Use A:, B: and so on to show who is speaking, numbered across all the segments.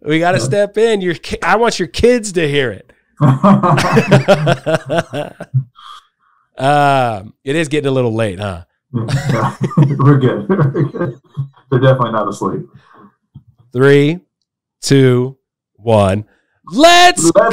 A: We got to step in. I want your kids to hear it. It is getting a little late, huh?
B: Yeah, we're good. They're definitely not asleep.
A: 3, 2, 1. Let's go!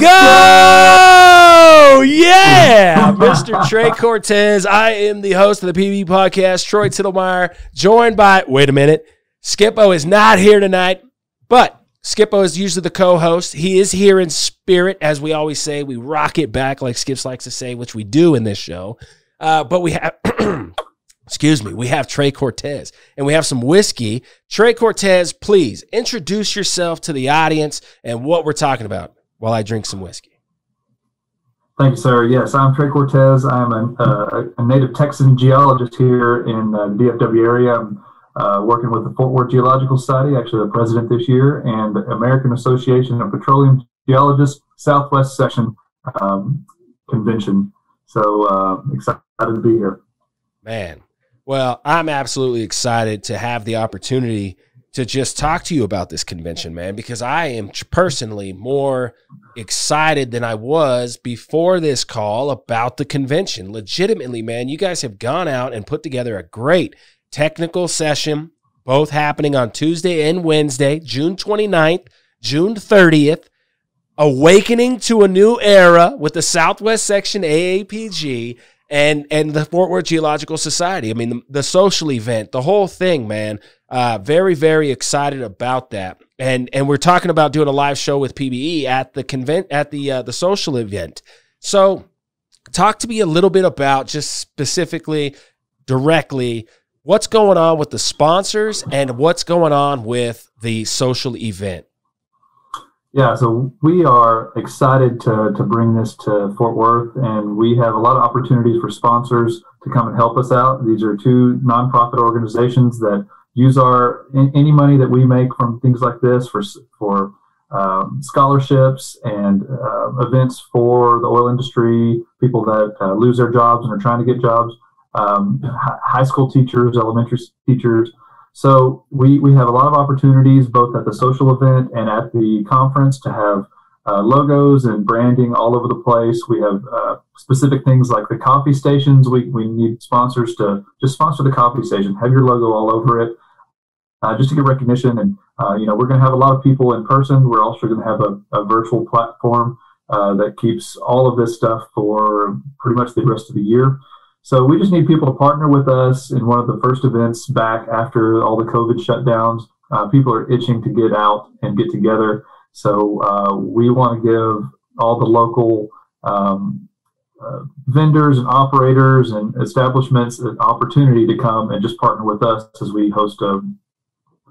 A: Yeah! Mr. Trey Cortez. I am the host of the PBE Podcast, Troy Tittlemeyer, joined by, wait a minute, Skipo is not here tonight, but Skipo is usually the co-host. He is here in spirit, as we always say. We rock it back, like Skips likes to say, which we do in this show. But we have... Excuse me, we have Trey Cortez, and we have some whiskey. Trey Cortez, please introduce yourself to the audience and what we're talking about while I drink some whiskey.
B: Thank you, sir. Yes, I'm Trey Cortez. I'm a native Texan geologist here in the DFW area. I'm working with the Fort Worth Geological Society, actually the president this year, and the American Association of Petroleum Geologists Southwest Section Convention. So excited to be here.
A: Man. Well, I'm absolutely excited to have the opportunity to just talk to you about this convention, man, because I am personally more excited than I was before this call about the convention. Legitimately, man, you guys have gone out and put together a great technical session, both happening on Tuesday and Wednesday, June 29th, June 30th, Awakening to a New Era with the Southwest Section AAPG, and the Fort Worth Geological Society. I mean, the social event, the whole thing, man. Very, very excited about that. And we're talking about doing a live show with PBE at the social event. So talk to me a little bit about just specifically, directly, what's going on with the sponsors and what's going on with the social event.
B: Yeah, so we are excited to bring this to Fort Worth, and we have a lot of opportunities for sponsors to come and help us out. These are two nonprofit organizations that use any money that we make from things like this for scholarships and events for the oil industry, people that lose their jobs and are trying to get jobs, high school teachers, elementary teachers. So we have a lot of opportunities both at the social event and at the conference to have logos and branding all over the place. We have specific things like the coffee stations. We need sponsors to just sponsor the coffee station, have your logo all over it, just to get recognition. And, we're going to have a lot of people in person. We're also going to have a virtual platform that keeps all of this stuff for pretty much the rest of the year. So we just need people to partner with us in one of the first events back after all the COVID shutdowns. People are itching to get out and get together. So we want to give all the local vendors and operators and establishments an opportunity to come and just partner with us as we host a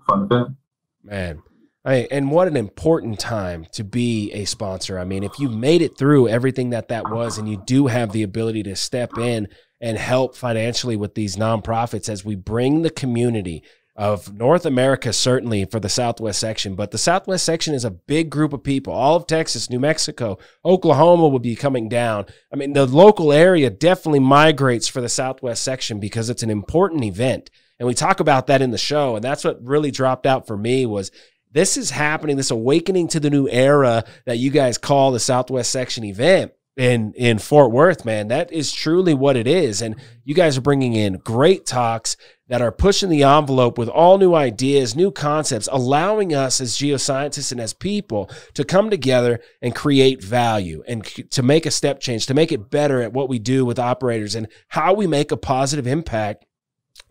B: fun event.
A: Man. And what an important time to be a sponsor. I mean, if you made it through everything that was, and you do have the ability to step in and help financially with these nonprofits as we bring the community of North America, certainly for the Southwest section, but the Southwest section is a big group of people. All of Texas, New Mexico, Oklahoma will be coming down. I mean, the local area definitely migrates for the Southwest section because it's an important event. And we talk about that in the show. And that's what really dropped out for me was this is happening, this awakening to the new era that you guys call the Southwest section event in Fort Worth, man. That is truly what it is. And you guys are bringing in great talks that are pushing the envelope with all new ideas, new concepts, allowing us as geoscientists and as people to come together and create value and to make a step change, to make it better at what we do with operators and how we make a positive impact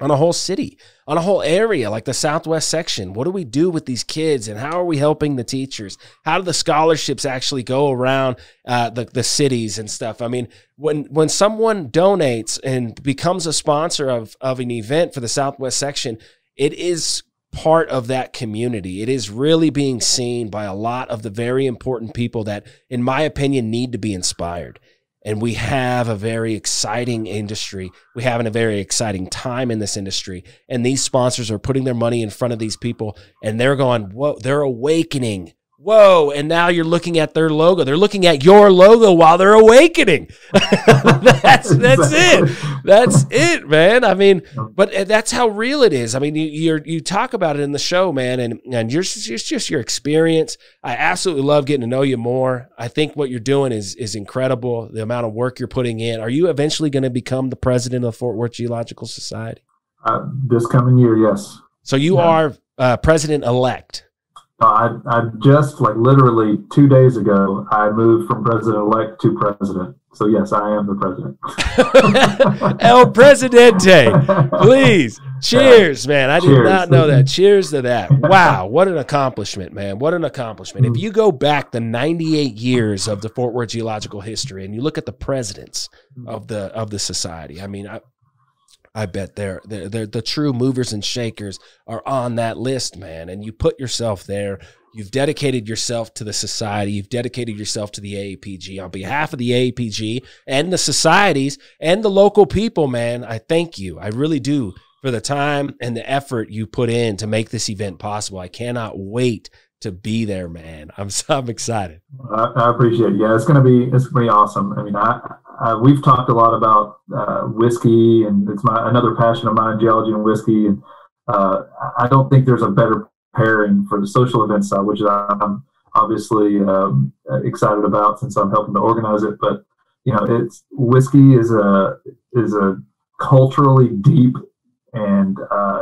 A: on a whole city, on a whole area like the Southwest section. What do we do with these kids and how are we helping the teachers? How do the scholarships actually go around the cities and stuff? I mean, when someone donates and becomes a sponsor of an event for the Southwest section, it is part of that community. It is really being seen by a lot of the very important people that, in my opinion, need to be inspired. And we have a very exciting industry. We have a very exciting time in this industry. And these sponsors are putting their money in front of these people and they're going, whoa, they're awakening Whoa, and now you're looking at their logo. They're looking at your logo while they're awakening. That's it. That's it, man. I mean, but that's how real it is. I mean, you talk about it in the show, man, and just your experience. I absolutely love getting to know you more. I think what you're doing is incredible, the amount of work you're putting in. Are you eventually going to become the president of Fort Worth Geological Society?
B: This coming year, yes.
A: So you are president-elect.
B: I just, like, literally 2 days ago, I moved from president-elect to president. So, yes, I am the president.
A: El Presidente, please. Cheers, man. I did not know that. Cheers to that. Wow, what an accomplishment, man. What an accomplishment. If you go back the 98 years of the Fort Worth geological history and you look at the presidents of the society, I mean, I bet they're the true movers and shakers are on that list, man. And you put yourself there. You've dedicated yourself to the society. You've dedicated yourself to the AAPG. On behalf of the AAPG and the societies and the local people, man, I thank you. I really do, for the time and the effort you put in to make this event possible. I cannot wait to be there, man. I'm excited.
B: I appreciate it. Yeah, it's gonna be awesome. I mean, we've talked a lot about whiskey, and it's another passion of mine, geology and whiskey. And I don't think there's a better pairing for the social event side, which I'm obviously excited about since I'm helping to organize it. But whiskey is a culturally deep and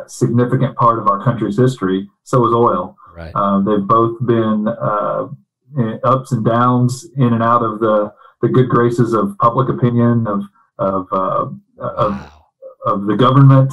B: significant part of our country's history. So is oil.
A: Right.
B: They've both been ups and downs, in and out of the good graces of public opinion, of the government,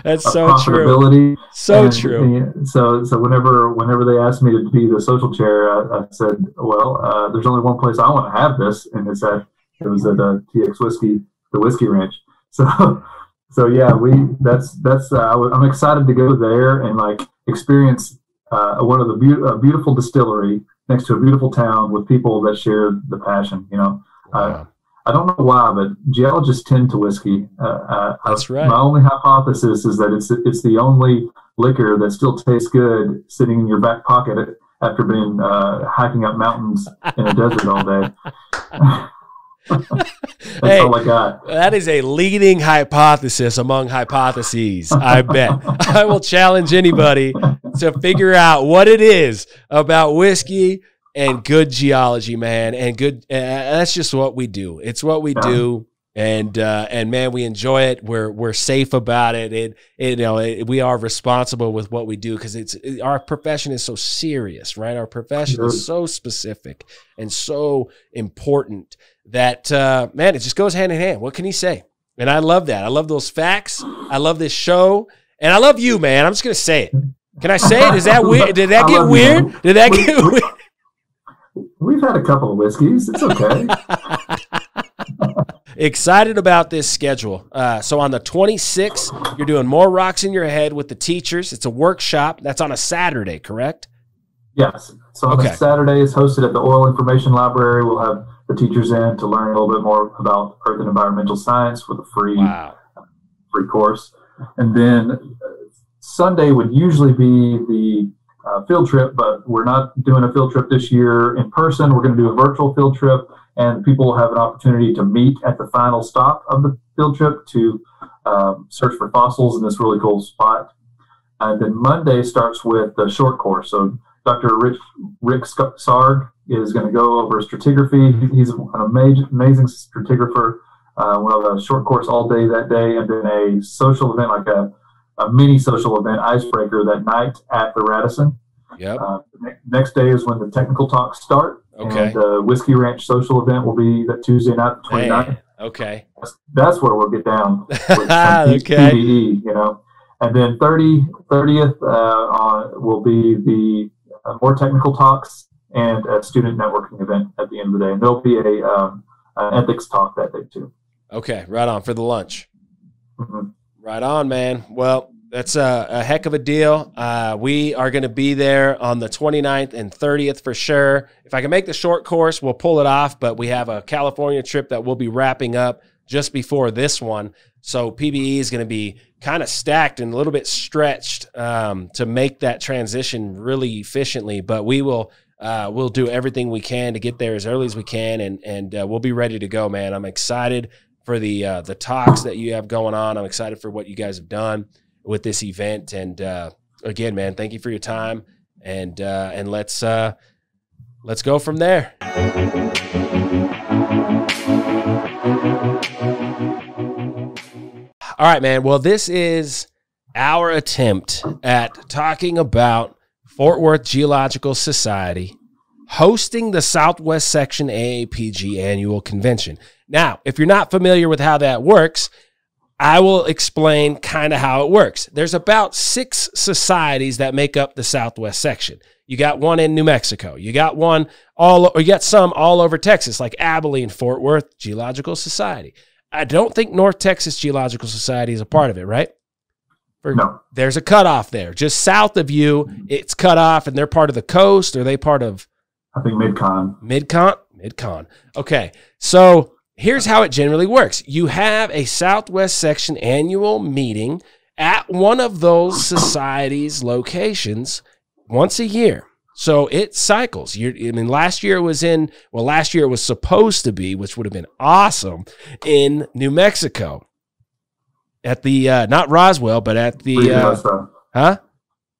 A: that's so
B: profitability.
A: True. So true.
B: So whenever they asked me to be the social chair, I said, well, there's only one place I want to have this, and it was at TX Whiskey, the Whiskey Ranch. So yeah, I'm excited to go there and, like, experience one of the beautiful distillery next to a beautiful town with people that share the passion. Wow. I don't know why, but geologists tend to whiskey.
A: That's right.
B: My only hypothesis is that it's the only liquor that still tastes good sitting in your back pocket after being hiking up mountains in a desert all day. That's all I got.
A: That is a leading hypothesis among hypotheses, I bet. I will challenge anybody to figure out what it is about whiskey and good geology, man. And good, that's just what we do. It's what we do. And man, we enjoy it. We're safe about it. We are responsible with what we do, because our profession is so serious, right? Our profession is so specific and so important that, man, it just goes hand in hand. What can you say? And I love that. I love those facts. I love this show, and I love you, man. I'm just gonna say it. Can I say it? Is that weird? Did that get weird? Did that get weird?
B: We've had a couple of whiskeys. It's okay.
A: Excited about this schedule. So on the 26th, you're doing More Rocks in Your Head with the teachers. It's a workshop. That's on a Saturday, correct?
B: Yes. So on the Saturday, it's hosted at the Oil Information Library. We'll have the teachers in to learn a little bit more about earth and environmental science with a free course. And then Sunday would usually be the field trip, but we're not doing a field trip this year in person. We're going to do a virtual field trip, and people will have an opportunity to meet at the final stop of the field trip to search for fossils in this really cool spot. And then Monday starts with the short course. So Dr. Rick Sarg is going to go over stratigraphy. He's an amazing stratigrapher. We'll have a short course all day that day, and then a social event, like a mini social event, icebreaker, that night at the Radisson.
A: Yep.
B: Next day is when the technical talks start.
A: Okay.
B: And the Whiskey Ranch social event will be that Tuesday night, the 29th.
A: Okay.
B: That's where we'll get down with
A: okay.
B: PBE, And then 30th will be the more technical talks and a student networking event at the end of the day. And there'll be an ethics talk that day too.
A: Okay, right on, for the lunch.
B: Mm-hmm.
A: Right on, man. Well, that's a heck of a deal. We are going to be there on the 29th and 30th for sure. If I can make the short course, we'll pull it off, but we have a California trip that we'll be wrapping up just before this one. So PBE is going to be kind of stacked and a little bit stretched to make that transition really efficiently. But we'll do everything we can to get there as early as we can, and we'll be ready to go, man. I'm excited for the talks that you have going on. I'm excited for what you guys have done with this event. And again, man, thank you for your time, and let's go from there. All right, man. Well, this is our attempt at talking about Fort Worth Geological Society hosting the Southwest Section AAPG annual convention. Now, if you're not familiar with how that works, I will explain kind of how it works. There's about 6 societies that make up the Southwest Section. You got one in New Mexico. You got some all over Texas, like Abilene, Fort Worth Geological Society. I don't think North Texas Geological Society is a part of it, right?
B: No.
A: There's a cutoff there. Just south of you, it's cut off, and they're part of the coast. Are they part of?
B: I think Mid-Con.
A: Mid-Con. Okay. So here's how it generally works. You have a Southwest Section annual meeting at one of those societies' locations once a year. So it cycles. Last year it was supposed to be, which would have been awesome, in New Mexico at the, not Roswell, but at the,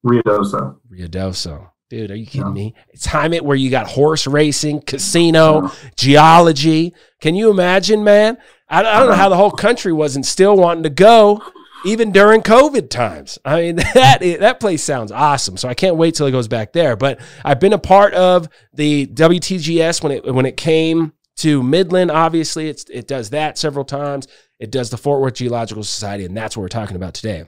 A: Ruidoso. Dude, are you kidding me? Time it where you got horse racing, casino, geology. Can you imagine, man? I don't know how the whole country wasn't still wanting to go, even during COVID times. I mean, that place sounds awesome. So I can't wait till it goes back there. But I've been a part of the WTGS when it came to Midland. Obviously, it does that several times. It does the Fort Worth Geological Society, and that's what we're talking about today.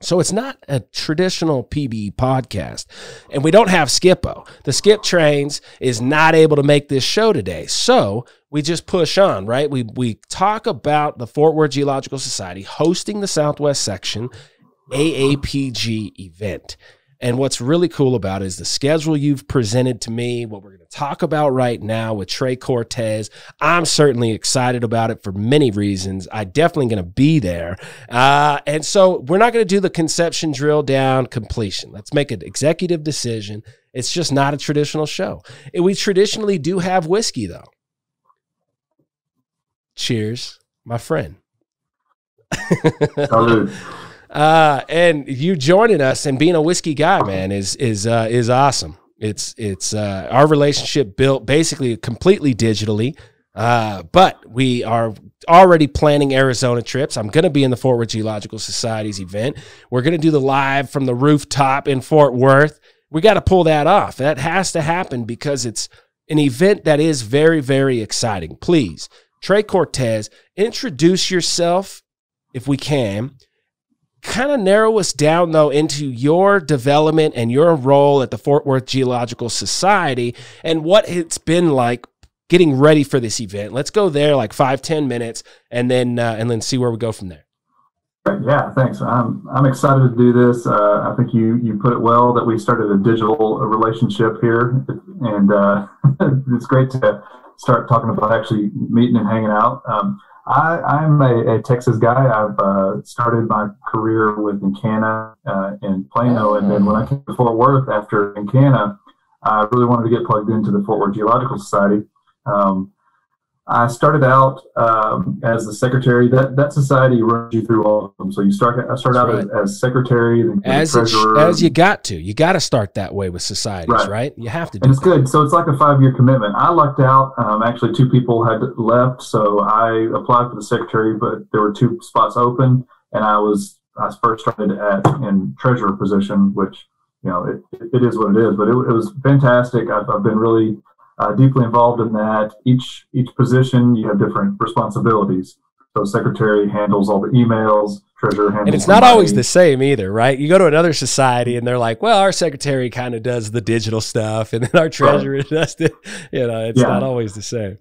A: So it's not a traditional PBE podcast, and we don't have Skipo. The Skip Trains is not able to make this show today, so we just push on, right? We talk about the Fort Worth Geological Society hosting the Southwest Section AAPG event. And what's really cool about it is the schedule you've presented to me, what we're going to talk about right now with Trey Cortez. I'm certainly excited about it for many reasons. I'm definitely going to be there. And so we're not going to do the conception, drill down, completion. Let's make an executive decision. It's just not a traditional show. We traditionally do have whiskey, though. Cheers, my friend.
B: Salud.
A: And you joining us and being a whiskey guy, man, is awesome. It's our relationship built basically completely digitally. But we are already planning Arizona trips. I'm going to be in the Fort Worth Geological Society's event. We're going to do the live from the rooftop in Fort Worth. We got to pull that off. That has to happen because it's an event that is very, very exciting. Please, Trey Cortez, introduce yourself if we can. Kind of narrow us down, though, into your development and your role at the Fort Worth Geological Society and what it's been like getting ready for this event. Let's go there like 5-10 minutes and then see where we go from there.
B: Yeah, thanks. I'm excited to do this. I think you put it well that we started a digital relationship here, and it's great to start talking about actually meeting and hanging out. I'm a Texas guy. I've started my career with Encana in Plano, and then when I came to Fort Worth after Encana, I really wanted to get plugged into the Fort Worth Geological Society. I started out as the secretary. That society runs you through all of them. So I started out as secretary, then treasurer.
A: As you got to start that way with societies, right? You have to do.
B: And it's good. So it's like a 5-year commitment. I lucked out. Actually, 2 people had left, so I applied for the secretary, but there were 2 spots open, and I first started in treasurer position, which it is what it is. But it was fantastic. I've been really deeply involved in that. Each position, you have different responsibilities. So secretary handles all the emails, treasurer handles.
A: And it's not always the same either, right? You go to another society and they're like, well, our secretary kind of does the digital stuff and then our treasurer does it. It's not always the same.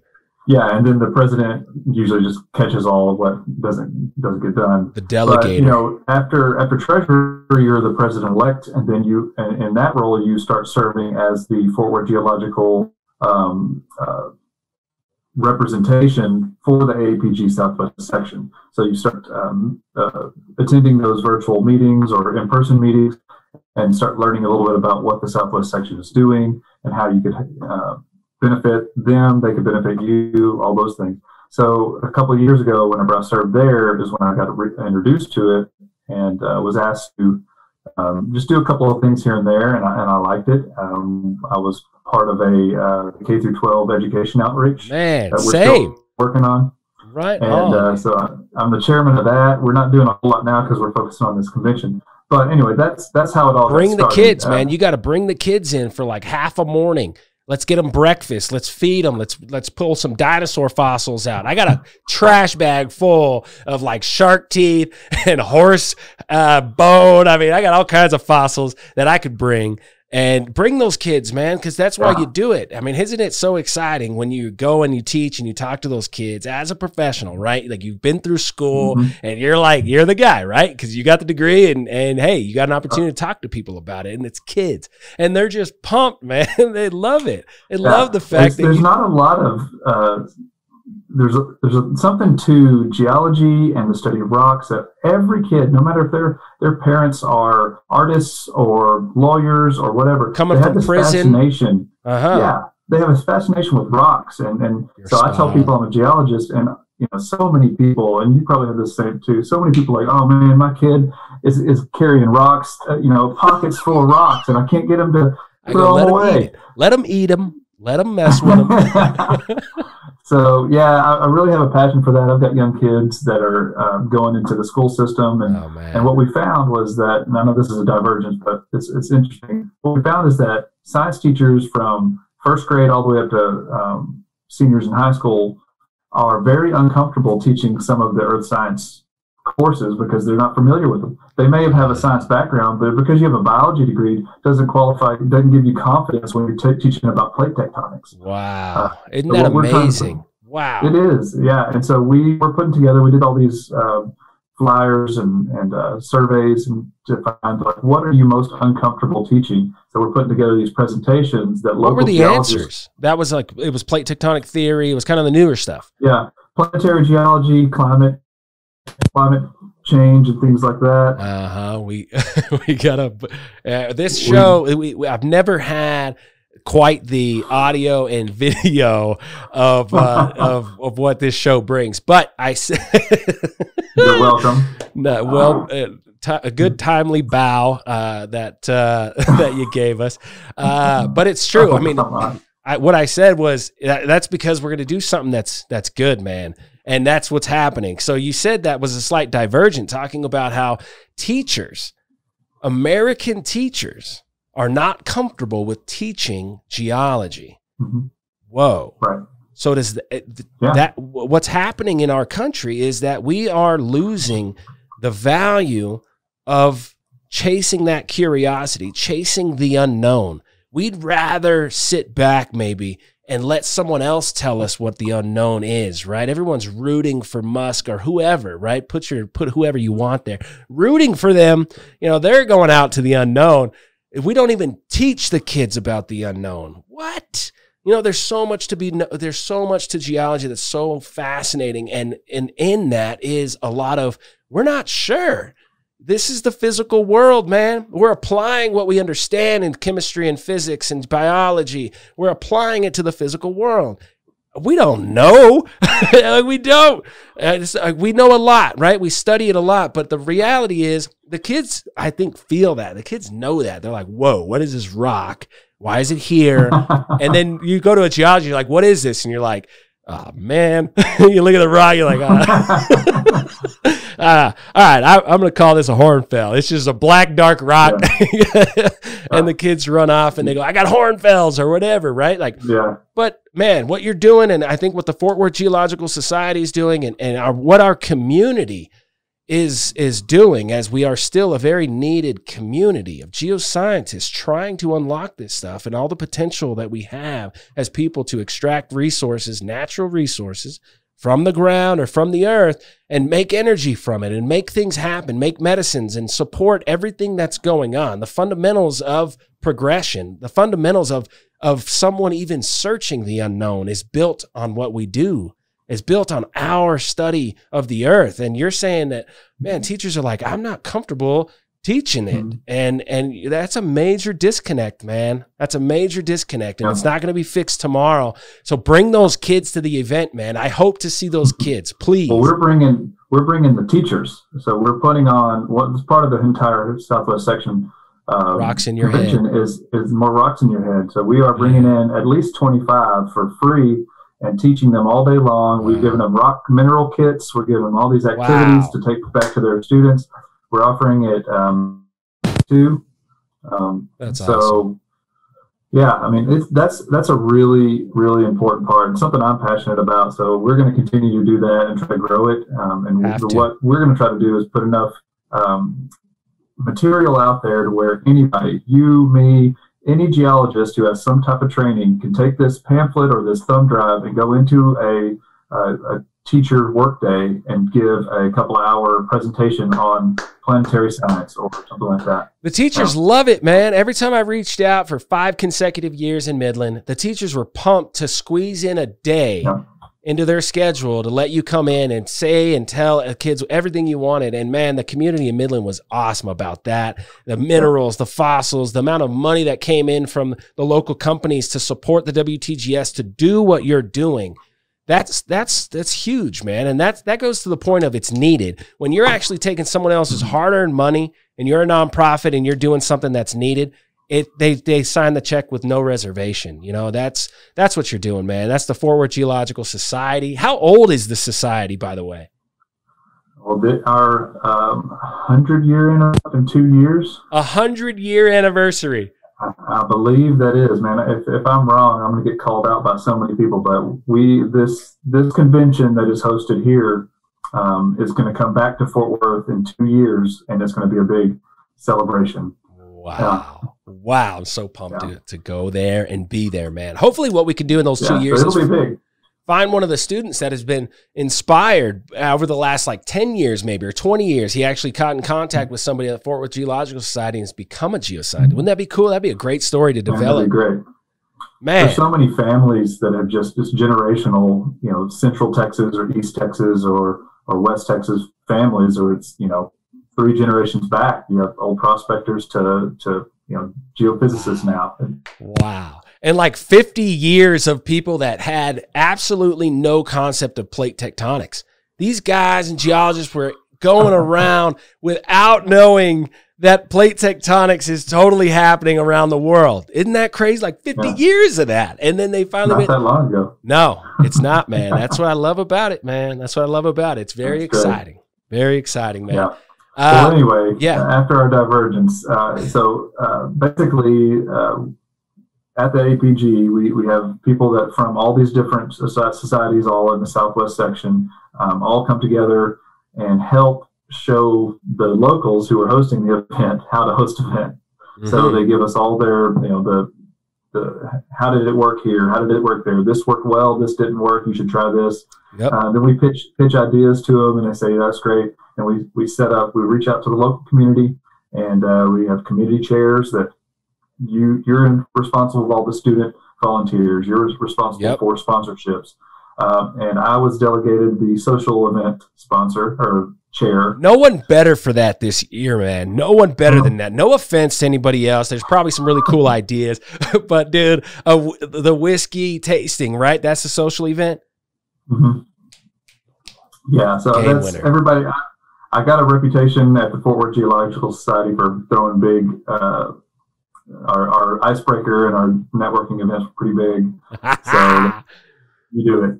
B: Yeah, and then the president usually just catches all of what doesn't get done.
A: The delegator.
B: But, after treasurer, you're the president-elect, and then in that role, you start serving as the Fort Worth Geological representation for the AAPG Southwest section. So you start attending those virtual meetings or in-person meetings and start learning a little bit about what the Southwest section is doing and how you could benefit them, they could benefit you, all those things. So a couple of years ago, whenever I served there, is when I got introduced to it and was asked to just do a couple of things here and there, and I liked it. I was part of a K through 12 education outreach
A: that we're
B: still working on.
A: Right.
B: And so I'm the chairman of that. We're not doing a whole lot now because we're focusing on this convention. But anyway, that's how it all
A: bring the kids, man. You got to bring the kids in for like half a morning. Let's get them breakfast. Let's feed them. Let's pull some dinosaur fossils out. I got a trash bag full of like shark teeth and horse bone. I mean, I got all kinds of fossils that I could bring. And bring those kids, man, because that's why you do it. I mean, isn't it so exciting when you go and you teach and you talk to those kids as a professional, right? Like you've been through school and you're the guy, right? Because you got the degree and hey, you got an opportunity to talk to people about it, and it's kids. And they're just pumped, man. They love it. They love the fact that
B: there's not a lot of there's something to geology and the study of rocks that every kid, no matter if their parents are artists or lawyers or whatever,
A: coming from prison,
B: fascination. Yeah, they have a fascination with rocks, and so I tell people I'm a geologist, and so many people, and you probably have the same too. So many people like, oh man, my kid is carrying rocks, pockets full of rocks, and I can't get him to throw them away.
A: Let them eat them. Let them mess with them.
B: So, yeah, I really have a passion for that. I've got young kids that are going into the school system. And what we found was that, and I know this is a divergence, but it's interesting. What we found is that science teachers from first grade all the way up to seniors in high school are very uncomfortable teaching some of the earth science courses because they're not familiar with them. They may have a science background, but because you have a biology degree, doesn't give you confidence when you're teaching about plate tectonics.
A: Wow. Isn't that amazing? Wow.
B: It is, yeah. And so we did all these flyers and surveys and to find like, what are you most uncomfortable teaching? So we're putting together these presentations that
A: what were the answers? That was like, it was plate tectonic theory. It was kind of the newer stuff.
B: Yeah. Planetary geology, climate change and things like that.
A: We gotta this show. I've never had quite the audio and video of what this show brings, but I said,
B: you're welcome.
A: No, well, a good timely bow that you gave us, but it's true. I mean, what I said was that's because we're going to do something that's good, man. And that's what's happening. So you said that was a slight divergent, talking about how American teachers are not comfortable with teaching geology. Whoa.
B: Right.
A: So what's happening in our country is that we are losing the value of chasing that curiosity, chasing the unknown. We'd rather sit back maybe and let someone else tell us what the unknown is, right? Everyone's rooting for Musk or whoever, right? Put whoever you want there. Rooting for them, they're going out to the unknown. If we don't even teach the kids about the unknown, what? There's so much there's so much to geology that's so fascinating. And in that is a lot of, we're not sure. This is the physical world, man. We're applying what we understand in chemistry and physics and biology. We're applying it to the physical world. We don't know. We don't. We know a lot, right? We study it a lot. But the reality is the kids, I think, feel that. The kids know that. They're like, whoa, what is this rock? Why is it here? And then you go to a geology, you're like, what is this? And you're like, oh, man. You look at the rock, you're like, all right, I'm going to call this a hornfell. It's just a black, dark rock. Yeah. And the kids run off and they go, I got hornfells or whatever, right? Like, yeah. But, man, what you're doing, and I think what the Fort Worth Geological Society is doing and what our community is doing, as we are still a very needed community of geoscientists trying to unlock this stuff and all the potential that we have as people to extract resources, natural resources, from the ground or from the earth and make energy from it and make things happen, make medicines and support everything that's going on. The fundamentals of progression, the fundamentals of someone even searching the unknown is built on what we do. Is built on our study of the earth. And you're saying that, man, teachers are like, I'm not comfortable teaching it. And that's a major disconnect, man. That's a major disconnect. And it's not going to be fixed tomorrow. So bring those kids to the event, man. I hope to see those kids, please.
B: Well, we're bringing the teachers. So we're putting on what's part of the entire Southwest section.
A: Rocks in your
B: head is more rocks in your head. So we are bringing in at least 25 for free and teaching them all day long. We've given them rock mineral kits. We're giving them all these activities to take back to their students. We're offering it too.
A: That's
B: so
A: awesome.
B: Yeah, I mean, that's a really, really important part and something I'm passionate about. So we're going to continue to do that and try to grow it. What we're going to try to do is put enough material out there to where anybody, you, me, any geologist who has some type of training can take this pamphlet or this thumb drive and go into a teacher workday and give a couple of hour presentation on planetary science or something like that.
A: The teachers love it, man. Every time I reached out for 5 consecutive years in Midland, the teachers were pumped to squeeze in a day into their schedule to let you come in and say and tell kids everything you wanted. And man, the community in Midland was awesome about that. The minerals, the fossils, the amount of money that came in from the local companies to support the WTGS to do what you're doing. That's huge, man. And that goes to the point of it's needed. When you're actually taking someone else's hard-earned money and you're a nonprofit and you're doing something that's needed, they sign the check with no reservation. You know, that's what you're doing, man. That's the Fort Worth Geological Society. How old is the society, by the way?
B: Well, our 100-year anniversary in 2 years.
A: 100-year anniversary.
B: I believe that is, man. If I'm wrong, I'm going to get called out by so many people. But this convention that is hosted here is going to come back to Fort Worth in 2 years, and it's going to be a big celebration.
A: Wow. Wow. I'm so pumped to go there and be there, man. Hopefully what we can do in those 2 years
B: is
A: find one of the students that has been inspired over the last like 10 years, maybe, or 20 years. He actually got in contact with somebody at the Fort Worth Geological Society and has become a geoscientist. Wouldn't that be cool? That'd be a great story to develop.
B: That'd be great.
A: Man.
B: There's so many families that have just this generational, Central Texas or East Texas or West Texas families, or it's, 3 generations back. You have old prospectors to geophysicists now.
A: Wow. And like 50 years of people that had absolutely no concept of plate tectonics. These guys and geologists were going around without knowing that plate tectonics is totally happening around the world. Isn't that crazy? Like 50 years of that. And then they finally
B: Not that long ago.
A: No, it's not, man. That's what I love about it, man. That's what I love about it. It's very exciting. Very exciting, man.
B: Yeah. So anyway, after our divergence, basically at the APG, we have people that from all these different societies, all in the Southwest section, all come together and help show the locals who are hosting the event how to host an event. So they give us all their, the how did it work here? How did it work there? This worked well. This didn't work. You should try this. Then we pitch ideas to them, and they say that's great. And we reach out to the local community, and we have community chairs that you're responsible for all the student volunteers. You're responsible for sponsorships. And I was delegated the social event sponsor or chair.
A: No one better for that this year, man. No one better than that. No offense to anybody else. There's probably some really cool ideas. But, dude, the whiskey tasting, right? That's the social event?
B: Yeah, so that's everybody. I got a reputation at the Fort Worth Geological Society for throwing big, our icebreaker and our networking events were pretty big. So you do it.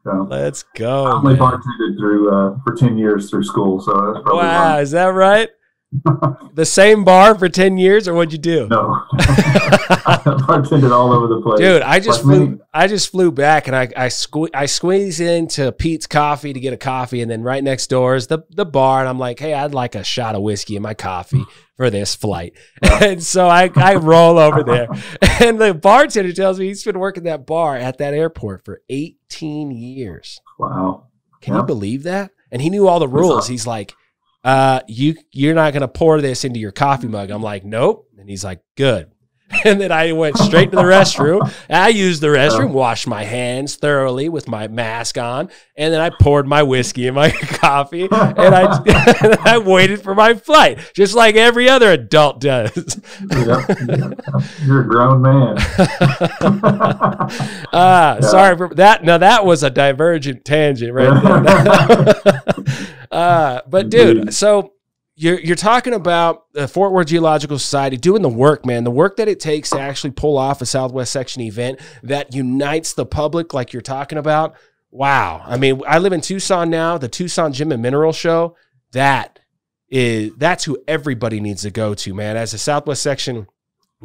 B: So
A: let's go.
B: I only bartended for 10 years through school. So that's probably
A: wow, is that right? The same bar for 10 years, or what'd you do?
B: No. I bartended all over the place.
A: Dude, I just flew back, and I squeezed into Pete's Coffee to get a coffee, and then right next door is the bar, and I'm like, hey, I'd like a shot of whiskey in my coffee for this flight. And so I roll over there, and the bartender tells me he's been working that bar at that airport for 18 years.
B: Wow.
A: Can you believe that? And he knew all the rules. He's like, you're not going to pour this into your coffee mug. I'm like, nope. And he's like, good. And then I went straight to the restroom. I used the restroom, washed my hands thoroughly with my mask on, and then I poured my whiskey in my coffee, and I waited for my flight, just like every other adult does.
B: You're a grown man.
A: Sorry for that. Now that was a divergent tangent right there. But dude, so you're talking about the Fort Worth Geological Society doing the work, man, the work that it takes to actually pull off a Southwest Section event that unites the public like you're talking about. Wow. I mean, I live in Tucson now, the Tucson Gem and Mineral Show. That's who everybody needs to go to, man. As a Southwest Section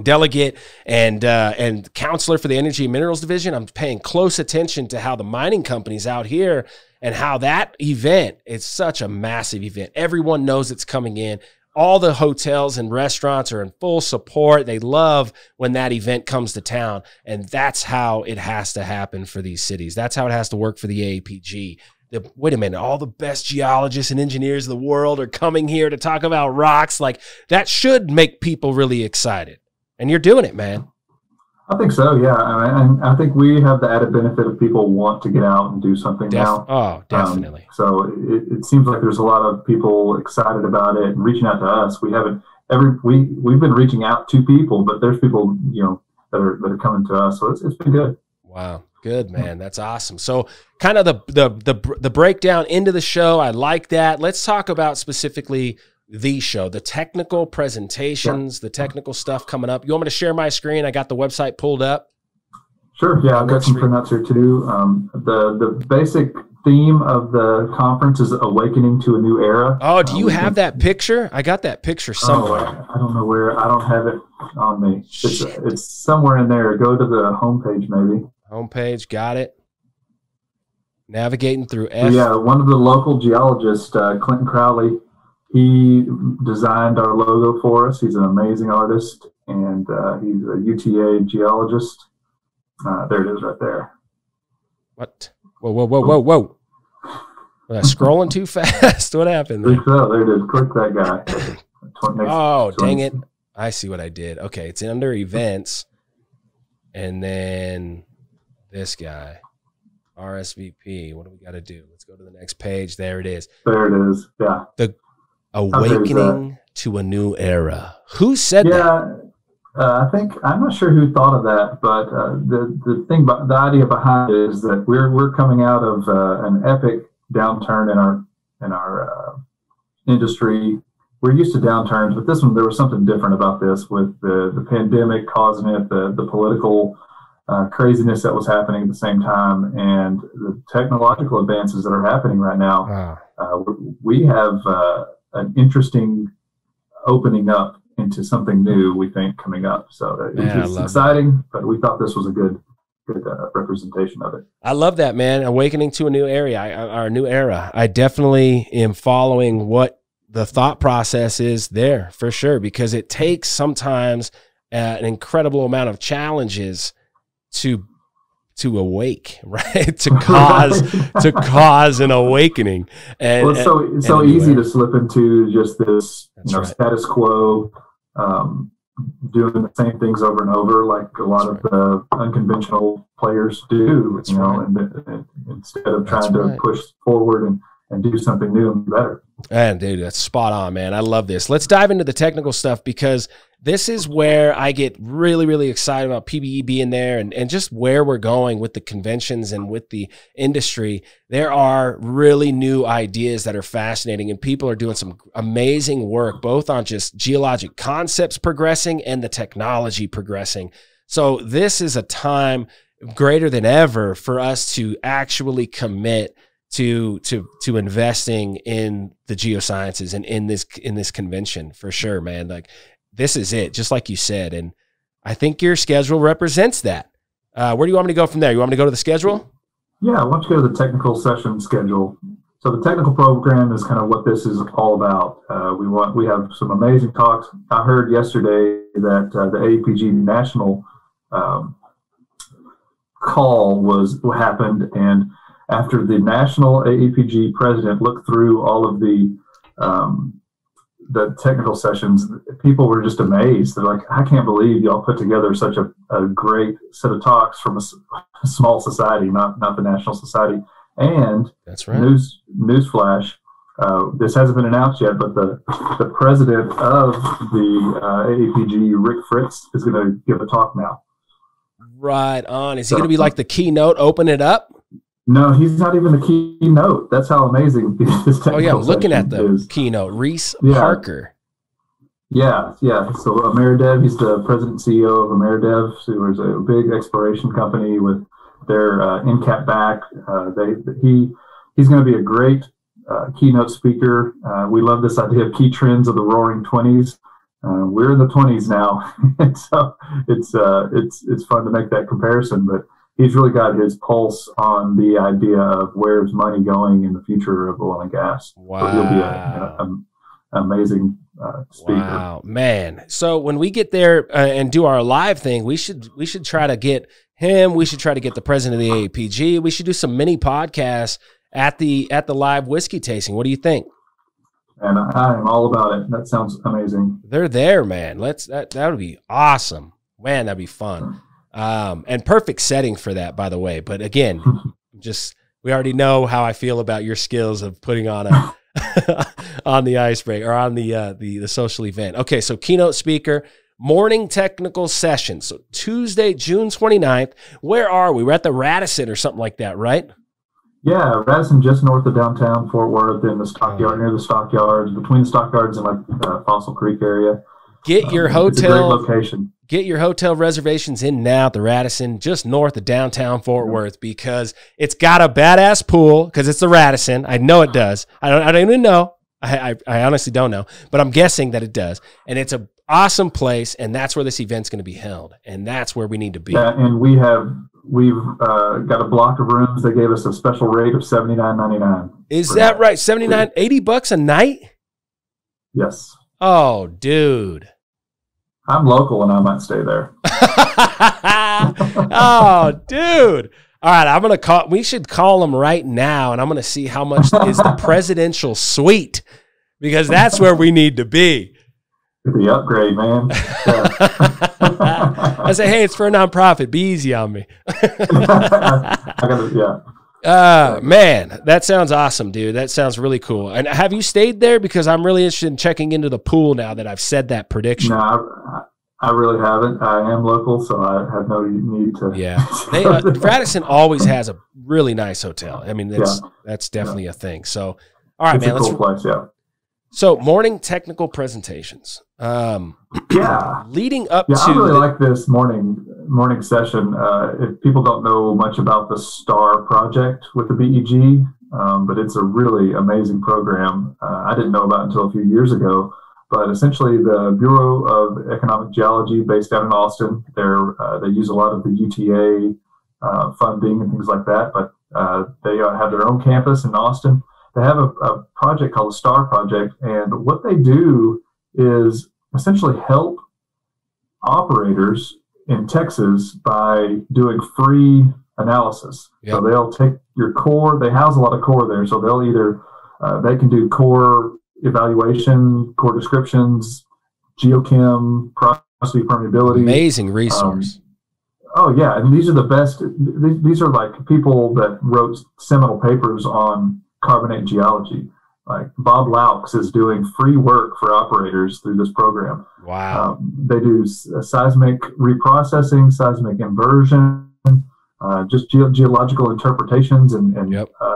A: delegate and counselor for the Energy and Minerals Division, I'm paying close attention to how the mining companies out here and how that event, it's such a massive event. Everyone knows it's coming in. All the hotels and restaurants are in full support. They love when that event comes to town, and that's how it has to happen for these cities. That's how it has to work for the AAPG. Wait a minute, all the best geologists and engineers in the world are coming here to talk about rocks. Like, that should make people really excited. And you're doing it, man.
B: I think so, yeah. And I think we have the added benefit of people want to get out and do something now.
A: Oh, definitely.
B: So it seems like there's a lot of people excited about it and reaching out to us. We've been reaching out to people, but there's people, that are coming to us. So it's been good.
A: Wow. Good, man. That's awesome. So kind of the breakdown into the show, I like that. Let's talk about specifically the show, the technical presentations, the technical stuff coming up. You want me to share my screen? I got the website pulled up.
B: Sure. Yeah, I've got some printouts here too. The basic theme of the conference is Awakening to a New Era.
A: Oh, do you have that picture? I got that picture somewhere.
B: I don't know where. I don't have it on me. It's somewhere in there. Go to the homepage maybe.
A: Homepage, got it. Navigating through
B: Yeah, one of the local geologists, Clinton Crowley, he designed our logo for us. He's an amazing artist, and he's a UTA geologist. There it is right there.
A: What? Whoa. Was I scrolling too fast? What happened there?
B: There it is. Click that guy.
A: Dang it. I see what I did. Okay, it's under events, and then this guy, RSVP. What do we got to do? Let's go to the next page. There it is.
B: There it is. Yeah.
A: The Awakening to a New Era. Who said that?
B: I'm not sure who thought of that, but the idea behind it is that we're coming out of an epic downturn in our industry. We're used to downturns, but this one, there was something different about this with the pandemic causing it, the political craziness that was happening at the same time, and the technological advances that are happening right now. We have an interesting opening up into something new, we think, coming up. So it's exciting, but we thought this was a good representation of it.
A: I love that, man. Awakening to a new new era. I definitely am following what the thought process is there for sure, because it takes sometimes an incredible amount of challenges to awake, right? to cause an awakening. And
B: it's so easy to slip into just this status quo, doing the same things over and over, like a lot of the unconventional players do. And instead of trying to push forward and do something new and better.
A: And dude, that's spot on, man. I love this. Let's dive into the technical stuff, because this is where I get really, really excited about PBE being there and just where we're going with the conventions and with the industry. There are really new ideas that are fascinating, and people are doing some amazing work, both on just geologic concepts progressing and the technology progressing. So this is a time greater than ever for us to actually commit to investing in the geosciences and in this convention for sure, man. Like, this is it, just like you said. And I think your schedule represents that. Where do you want me to go from there? You want me to go to the schedule?
B: Yeah, I want you to go to the technical session schedule. So the technical program is kind of what this is all about. We have some amazing talks. I heard yesterday that the AAPG national call happened, and after the national AAPG president looked through all of the technical sessions, people were just amazed. They're like, I can't believe y'all put together such a great set of talks from a small society, not the national society. And
A: that's right.
B: Newsflash, this hasn't been announced yet, but the president of the AAPG, Rick Fritz, is going to give a talk now.
A: Right on. Is he going to be like the keynote, open it up?
B: No, he's not even the keynote. That's how amazing this technical.
A: Oh yeah, I'm looking at the
B: is.
A: Keynote. Reese
B: Yeah.
A: Parker.
B: Yeah. So Ameridev, he's the president and CEO of Ameridev, who is a big exploration company with their NCAP back. He's going to be a great keynote speaker. We love this idea of key trends of the Roaring 20s. We're in the 20s now, and so it's fun to make that comparison. But he's really got his pulse on the idea of where's money going in the future of oil and gas.
A: Wow.
B: So he'll be an amazing speaker.
A: Wow, man. So when we get there and do our live thing, we should try to get him. We should try to get the president of the AAPG. We should do some mini podcasts at the live whiskey tasting. What do you think?
B: And I am all about it. That sounds amazing.
A: They're there, man. That would be awesome. Man, that'd be fun. And perfect setting for that, by the way. But again, we already know how I feel about your skills of putting on on the icebreaker or on the social event. Okay, so keynote speaker, morning technical session. So Tuesday, June 29th. Where are we? We're at the Radisson or something like that, right?
B: Yeah, Radisson, just north of downtown Fort Worth, in the stockyard, near the stockyards, between the stockyards and like Fossil Creek area.
A: Get your hotel.
B: It's a great location.
A: Get your hotel reservations in now at the Radisson, just north of downtown Fort Worth, because it's got a badass pool. Because it's the Radisson, I know it does. I don't even know. I honestly don't know, but I'm guessing that it does. And it's an awesome place, and that's where this event's going to be held, and that's where we need to be.
B: Yeah, and we've got a block of rooms. They gave us a special rate of $79.99.
A: Is that right? $80 a night?
B: Yes.
A: Oh, dude.
B: I'm local and I might stay there.
A: Oh, dude. All right, we should call them right now, and I'm going to see how much is the presidential suite, because that's where we need to be.
B: The upgrade, man.
A: I say, hey, it's for a nonprofit. Be easy on me. Man, that sounds awesome, dude. That sounds really cool. And have you stayed there? Because I'm really interested in checking into the pool now that I've said that prediction.
B: No, I really haven't. I am local, so I have no need to.
A: Yeah. Radisson always has a really nice hotel. I mean, that's definitely a thing. So, all right, man.
B: It's a cool place, yeah.
A: So, morning technical presentations. Leading up to.
B: I really like this morning session. If people don't know much about the STAR project with the BEG, but it's a really amazing program. I didn't know about it until a few years ago. But essentially, the Bureau of Economic Geology, based out in Austin, they use a lot of the UTA funding and things like that. But they have their own campus in Austin. They have a project called the STAR Project, and what they do is essentially help operators in Texas by doing free analysis. Yep. So they'll take your core. They house a lot of core there, so they'll either they can do core evaluation, core descriptions, geochem, porosity, permeability.
A: Amazing resource.
B: And these are the best. These are like people that wrote seminal papers on carbonate geology. Like Bob Laux is doing free work for operators through this program.
A: Wow.
B: They do seismic reprocessing, seismic inversion, just geological interpretations and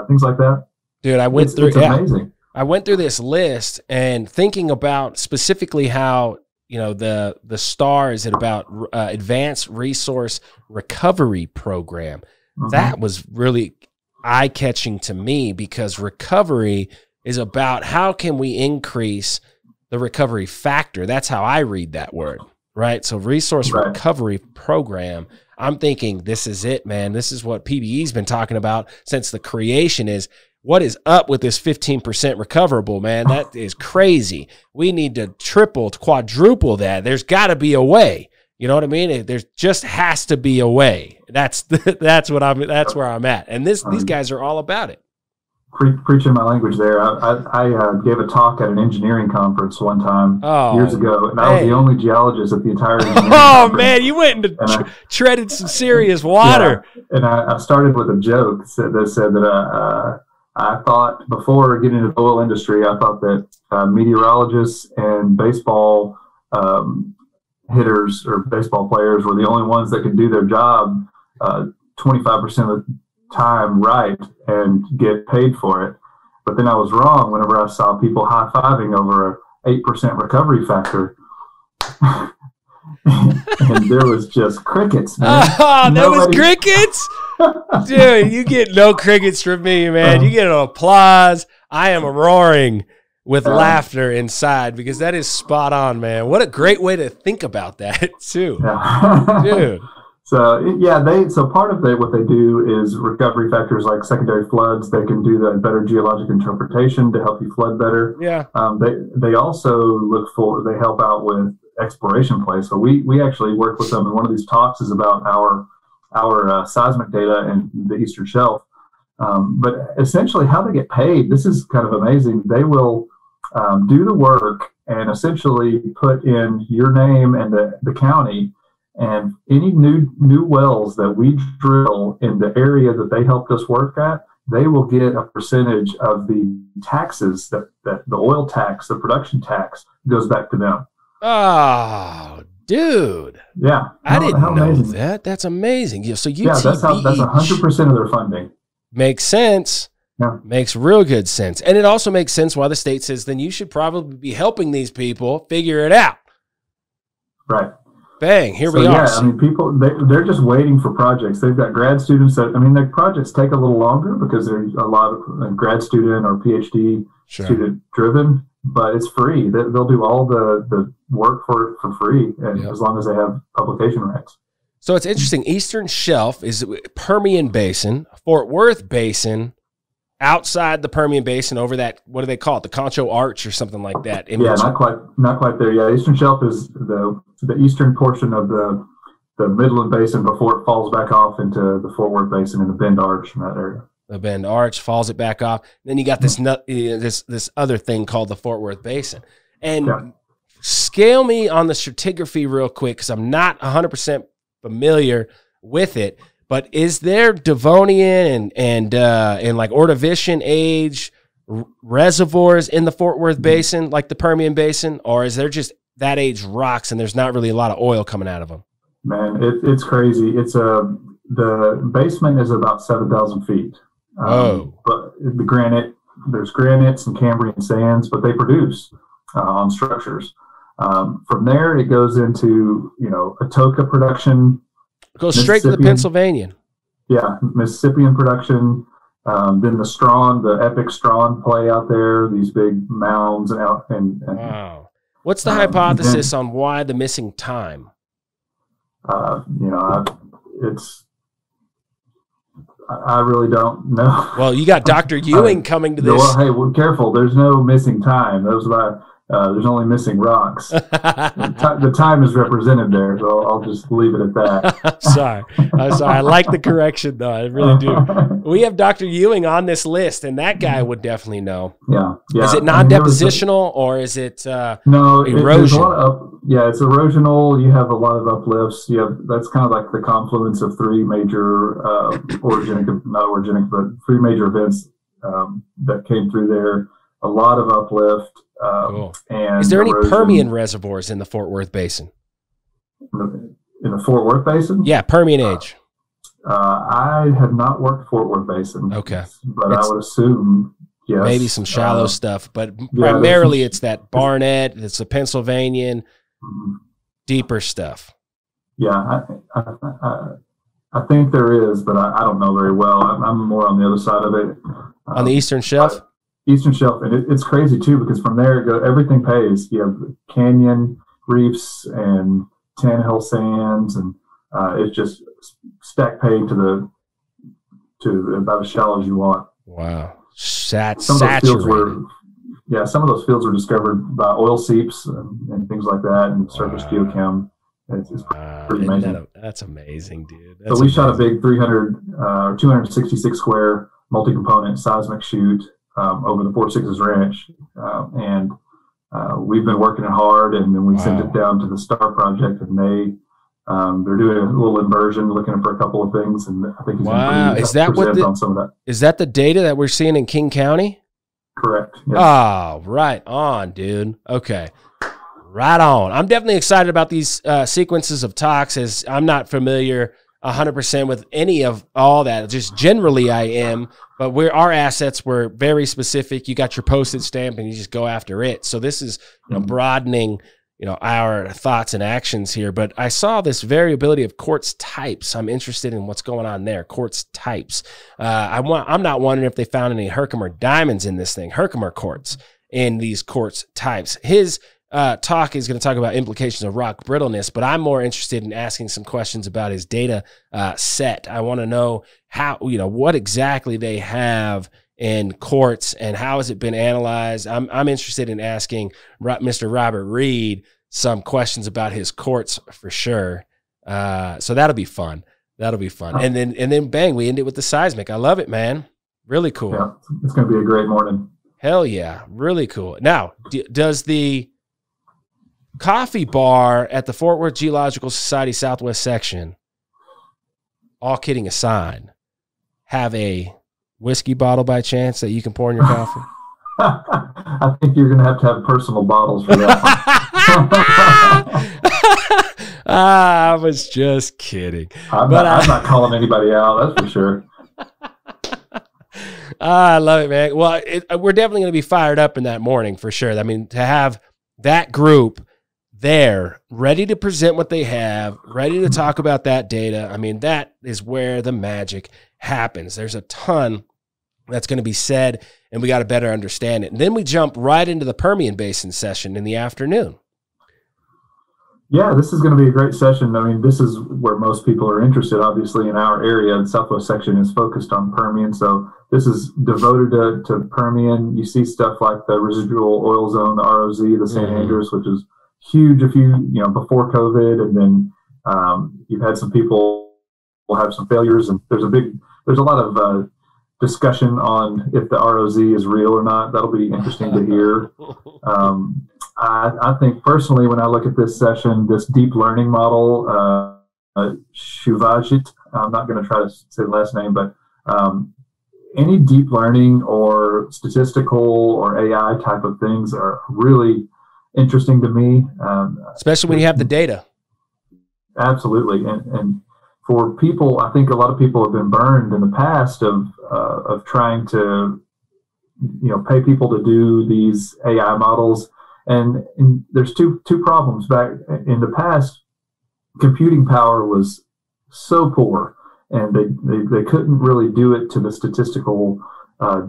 B: things like that.
A: Dude, I went through.
B: It's amazing.
A: I went through this list and thinking about specifically how, the STAR is about Advanced Resource Recovery Program. Mm-hmm. That was really eye-catching to me, because recovery is about how can we increase the recovery factor. That's how I read that word, right? So resource recovery program, I'm thinking this is it, man. This is what PBE's been talking about since the creation is, what is up with this 15% recoverable, man? That is crazy. We need to triple, quadruple that. There's got to be a way. You know what I mean? There just has to be a way. That's where I'm at. And these guys are all about it.
B: Preaching my language there. I gave a talk at an engineering conference one time years ago, and I was the only geologist at the entire engineering conference.
A: Man, you went and treaded some serious water.
B: Yeah, and I started with a joke that said that I thought, before getting into the oil industry, I thought that meteorologists and baseball hitters or baseball players were the only ones that could do their job 25% of the time right and get paid for it. But then I was wrong whenever I saw people high-fiving over an 8% recovery factor. And there was just crickets, man.
A: There was crickets? Dude, you get no crickets from me, man. You get an applause. I am roaring with laughter inside, because that is spot on, man. What a great way to think about that, too. Dude.
B: So part of what they do is recovery factors like secondary floods. They can do the better geologic interpretation to help you flood better.
A: Yeah.
B: They also they help out with exploration plays. So we actually work with them, and one of these talks is about our seismic data in the Eastern Shelf. But essentially how they get paid, this is kind of amazing. They will do the work and essentially put in your name and the county, and any new wells that we drill in the area that they helped us work at, they will get a percentage of the taxes that the oil tax, the production tax, goes back to them.
A: Oh, dude.
B: Yeah.
A: I didn't know that. That's amazing. So UTB,
B: that's 100% of their funding.
A: Makes sense.
B: Yeah.
A: Makes real good sense. And it also makes sense why the state says then you should probably be helping these people figure it out.
B: Right.
A: Bang, here we are.
B: Yeah, I mean, people, they're just waiting for projects. They've got grad students their projects take a little longer because there's a lot of grad student or PhD student driven, but it's free. They'll do all the work for free, and as long as they have publication rights.
A: So it's interesting. Eastern Shelf is Permian Basin, Fort Worth Basin, outside the Permian Basin, over that, what do they call it, the Concho Arch or something like that.
B: Not quite there. Yeah, Eastern Shelf is the eastern portion of the Midland Basin before it falls back off into the Fort Worth Basin and the Bend Arch in that area.
A: The Bend Arch falls it back off. Then you got this other thing called the Fort Worth Basin. And scale me on the stratigraphy real quick, because I'm not 100% familiar with it. But is there Devonian and like Ordovician age reservoirs in the Fort Worth Basin, like the Permian Basin, or is there just that age rocks and there's not really a lot of oil coming out of them?
B: Man, it's crazy. It's the basement is about 7,000 feet. But there's granites and Cambrian sands, but they produce on structures. From there, it goes into Atoka production.
A: Go straight to the Pennsylvanian.
B: Yeah, Mississippian production. Then the epic Strawn play out there, these big mounds and
A: wow. What's the hypothesis on why the missing time?
B: I really don't know.
A: Well, you got Dr. Ewing coming to this.
B: Well, hey, careful. There's no missing time. There's only missing rocks. The time is represented there, so I'll just leave it at that.
A: I'm sorry. I like the correction, though. I really do. We have Dr. Ewing on this list, and that guy would definitely know.
B: Yeah.
A: Is it non-depositional, or is it
B: no
A: erosion?
B: It's erosional. You have a lot of uplifts. That's kind of like the confluence of three major three major events that came through there. A lot of uplift.
A: Cool.
B: And
A: is there any Permian reservoirs in the Fort Worth Basin?
B: In the Fort Worth Basin?
A: Yeah, Permian age.
B: I have not worked Fort Worth Basin.
A: Okay.
B: But I would assume, yes.
A: Maybe some shallow stuff, but primarily it's that Barnett, it's the Pennsylvanian, deeper stuff.
B: Yeah. I think there is, but I don't know very well. I'm more on the other side of it.
A: On the Eastern Shelf?
B: Eastern Shelf. And it's crazy, too, because from there, everything pays. You have canyon reefs and Tannehill sands, and it's just stack pay to about as shallow as you want.
A: Wow.
B: Some of those fields were discovered by oil seeps and things like that, and surface geochem. It's pretty amazing.
A: That's amazing, dude.
B: So we shot a big 266 square multi-component seismic shoot over the 4-6 Ranch, and we've been working it hard, and then we sent it down to the STAR project, and they're doing a little inversion, looking for a couple of things, and I think
A: is that what
B: on some of that.
A: Is that the data that we're seeing in King County?
B: Correct. Yes.
A: Oh, right on, dude. Okay. Right on. I'm definitely excited about these sequences of talks, as I'm not familiar 100% with any of all that. Just generally I am, but our assets were very specific. You got your postage stamp and you just go after it. So this is broadening, our thoughts and actions here. But I saw this variability of quartz types. I'm interested in what's going on there. Quartz types. I'm not wondering if they found any Herkimer diamonds in this thing, Herkimer quartz in these quartz types. His talk is going to talk about implications of rock brittleness, but I'm more interested in asking some questions about his data set. I want to know how, what exactly they have in quartz and how has it been analyzed. I'm interested in asking Mr. Robert Reed some questions about his quartz for sure. So that'll be fun. That'll be fun. And then bang, we end it with the seismic. I love it, man. Really cool.
B: Yeah, it's going to be a great morning.
A: Hell yeah. Really cool. Now, does the coffee bar at the Fort Worth Geological Society Southwest section, all kidding aside, have a whiskey bottle by chance that you can pour in your coffee?
B: I think you're going to have personal bottles for that one.
A: I was just kidding.
B: I'm not calling anybody out, that's for sure.
A: I love it, man. Well, we're definitely going to be fired up in that morning for sure. I mean, to have that group there ready to present what they have, ready to talk about that data. I mean, that is where the magic happens. There's a ton that's going to be said, and we got to better understand it. And then we jump right into the Permian Basin session in the afternoon.
B: Yeah, this is going to be a great session. I mean, this is where most people are interested, obviously, in our area. The Southwest section is focused on Permian, so this is devoted to Permian. You see stuff like the residual oil zone, the ROZ, the San Andreas, which is huge before COVID, and then you've had some people will have some failures, and there's a lot of discussion on if the ROZ is real or not. That'll be interesting to hear. I think personally, when I look at this session, this deep learning model, Shuvajit, I'm not going to try to say the last name, but any deep learning or statistical or AI type of things are really interesting to me.
A: Especially when you have the data.
B: Absolutely. And for people, I think a lot of people have been burned in the past of trying to, pay people to do these AI models. And there's two problems. Back in the past, computing power was so poor, and they couldn't really do it to the statistical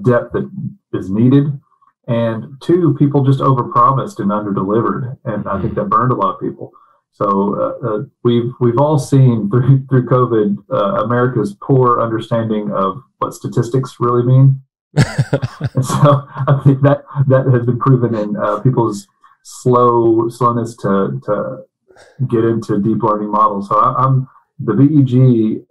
B: depth that is needed. And two, people just overpromised and underdelivered, and I think that burned a lot of people. So we've all seen through COVID America's poor understanding of what statistics really mean. And so I think that has been proven in people's slowness to get into deep learning models. So the VEG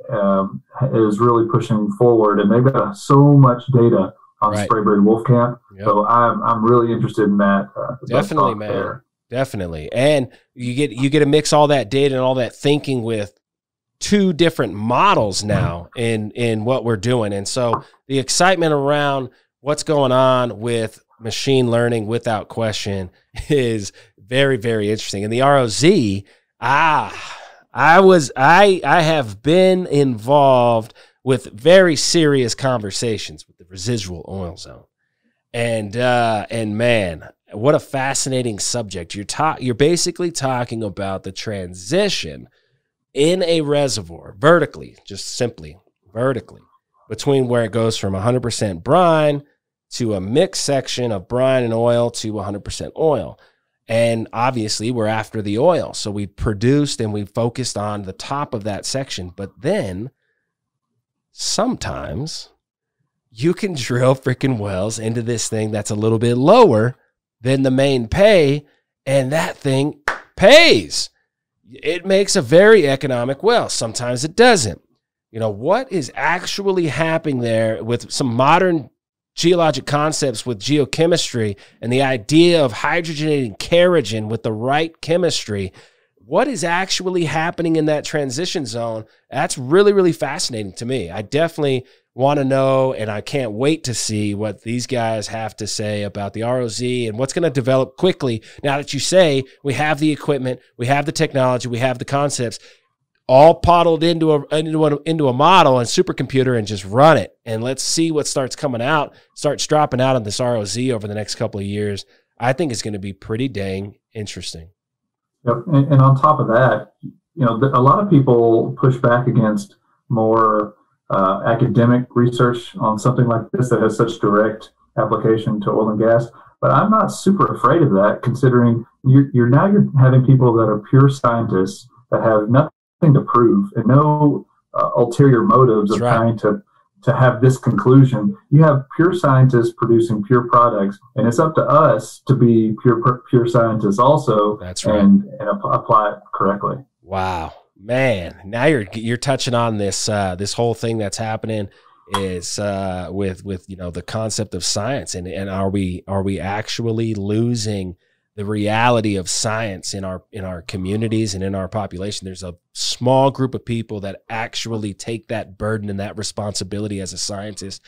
B: is really pushing forward, and they've got so much data on Sprayberry Wolfcamp. Yep. So I'm really interested in that.
A: Definitely, man. There. Definitely. And you get to mix all that data and all that thinking with two different models now in what we're doing. And so the excitement around what's going on with machine learning, without question, is very, very interesting. And the ROZ, I have been involved with very serious conversations with the residual oil zone. And man, what a fascinating subject. You're basically talking about the transition in a reservoir vertically, just simply vertically, between where it goes from 100% brine to a mixed section of brine and oil to 100% oil. And obviously we're after the oil. So we produced and we focused on the top of that section. But then sometimes you can drill freaking wells into this thing that's a little bit lower than the main pay, and that thing pays. It makes a very economic well. Sometimes it doesn't. You know, what is actually happening there with some modern geologic concepts with geochemistry and the idea of hydrogenating kerogen with the right chemistry? What is actually happening in that transition zone? That's really, really fascinating to me. I definitely want to know, and I can't wait to see what these guys have to say about the ROZ and what's going to develop quickly. Now that you say we have the equipment, we have the technology, we have the concepts, all poddled into a model and supercomputer, and just run it. And let's see what starts coming out, starts dropping out on this ROZ over the next couple of years. I think it's going to be pretty dang interesting.
B: Yep. And on top of that, you know, a lot of people push back against more academic research on something like this that has such direct application to oil and gas. But I'm not super afraid of that, considering you're having people that are pure scientists that have nothing to prove and no ulterior motives of trying to have this conclusion. You have pure scientists producing pure products, and it's up to us to be pure scientists also. That's right. And apply it correctly.
A: Wow. Man, now you're touching on this this whole thing that's happening is with you know, the concept of science, and are we actually losing the reality of science in our communities and in our population? There's a small group of people that actually take that burden and that responsibility as a scientist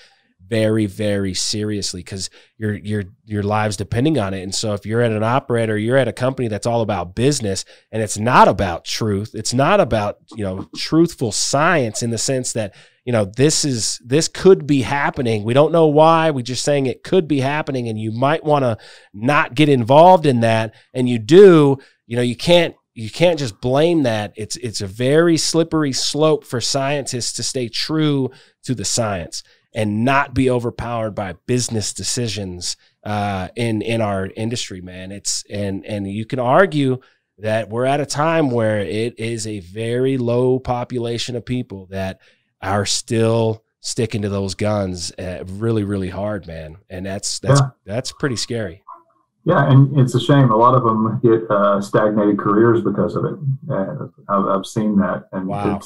A: very, very seriously, because your lives depending on it. And so if you're at an operator, you're at a company that's all about business, and it's not about truth. It's not about, you know, truthful science in the sense that, you know, this could be happening. We don't know why. We're just saying it could be happening, and you might want to not get involved in that. And you do, you know, you can't just blame that. It's a very slippery slope for scientists to stay true to the science and not be overpowered by business decisions in our industry, man. And you can argue that we're at a time where it is a very low population of people that are still sticking to those guns really, really hard, man. And that's pretty scary.
B: Yeah, and it's a shame. A lot of them get stagnated careers because of it. I've seen that, and
A: wow.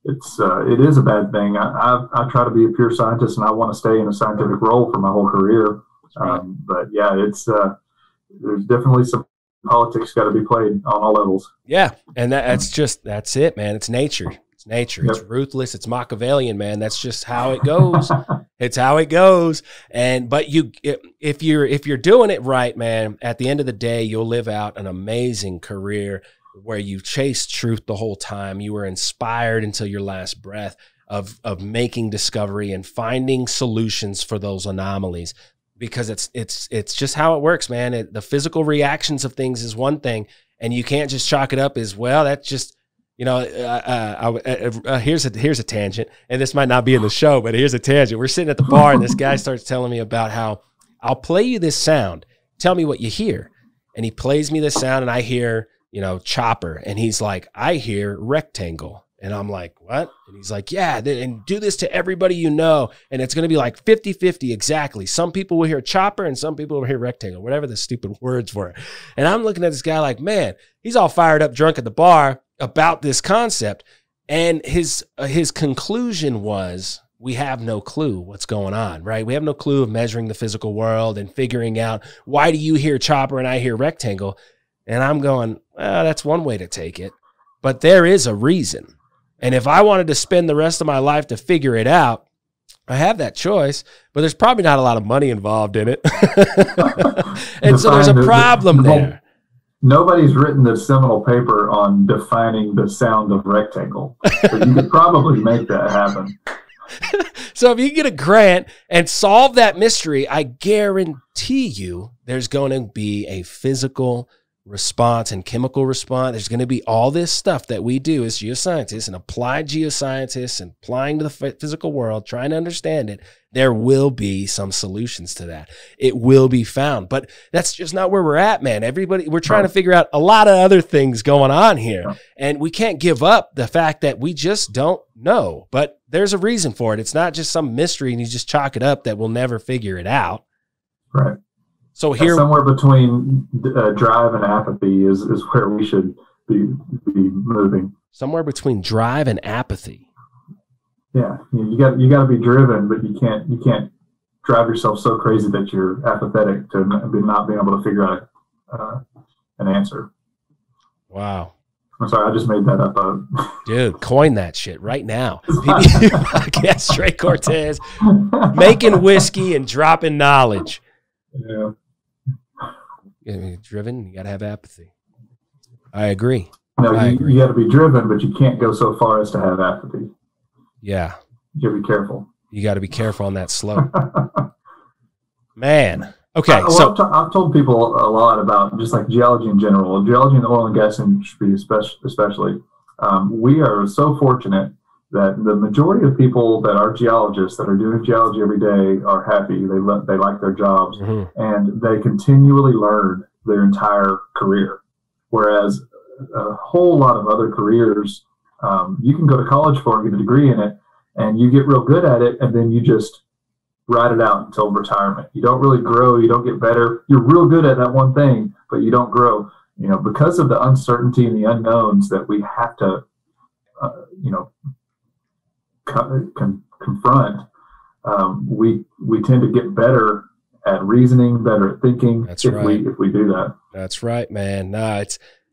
B: It is a bad thing. I try to be a pure scientist, and I want to stay in a scientific role for my whole career. Right. But yeah, there's definitely some politics got to be played on all levels.
A: Yeah, and that's it, man. It's nature. It's nature. Yep. It's ruthless. It's Machiavellian, man. That's just how it goes. It's how it goes. But if you're doing it right, man, at the end of the day, you'll live out an amazing career where you chased truth the whole time. You were inspired until your last breath of making discovery and finding solutions for those anomalies, because it's just how it works, man. The physical reactions of things is one thing, and you can't just chalk it up as, well, that's just, you know, here's a tangent, and this might not be in the show, but here's a tangent. We're sitting at the bar, and this guy starts telling me about how, I'll play you this sound, tell me what you hear. And he plays me this sound, and I hear, you know, chopper. And he's like, I hear rectangle. And I'm like, what? And he's like, yeah, and do this to everybody you know. And it's going to be like 50-50 exactly. Some people will hear chopper and some people will hear rectangle, whatever the stupid words were. And I'm looking at this guy like, man, he's all fired up, drunk at the bar about this concept. And his conclusion was, we have no clue what's going on, right? We have no clue of measuring the physical world and figuring out, why do you hear chopper and I hear rectangle? And I'm going, well, that's one way to take it. But there is a reason. And if I wanted to spend the rest of my life to figure it out, I have that choice, but there's probably not a lot of money involved in it. And so there's a problem there.
B: Nobody's written the seminal paper on defining the sound of rectangle. So you could probably make that happen.
A: So if you get a grant and solve that mystery, I guarantee you there's going to be a physical response and chemical response. There's going to be all this stuff that we do as geoscientists and applied geoscientists and applying to the physical world, trying to understand it. There will be some solutions to that. It will be found, but that's just not where we're at, man. We're trying to figure out a lot of other things going on here, and we can't give up the fact that we just don't know, but there's a reason for it. It's not just some mystery and you just chalk it up that we'll never figure it out.
B: Right.
A: So here,
B: somewhere between drive and apathy is where we should be moving.
A: Somewhere between drive and apathy.
B: Yeah, you got to be driven, but you can't drive yourself so crazy that you're apathetic to not being able to figure out an answer.
A: Wow.
B: I'm sorry, I just made that up.
A: Dude, coin that shit right now. PBE Podcast, Trey Cortez, making whiskey and dropping knowledge.
B: Yeah.
A: You gotta be driven, you got to have apathy. I agree.
B: No, you got to be driven, but you can't go so far as to have apathy.
A: Yeah.
B: You got to be careful.
A: You got to be careful on that slope. Man. Okay.
B: I've told people a lot about just like geology in general, geology in the oil and gas industry especially. We are so fortunate that the majority of people that are geologists that are doing geology every day are happy. They like their jobs, and they continually learn their entire career. Whereas a whole lot of other careers, you can go to college for and get a degree in it, and you get real good at it, and then you just ride it out until retirement. You don't really grow. You don't get better. You're real good at that one thing, but you don't grow. Because of the uncertainty and the unknowns that we have to, confront, we tend to get better at reasoning, better at thinking.
A: That's
B: if
A: right.
B: we do that.
A: That's right, man. No,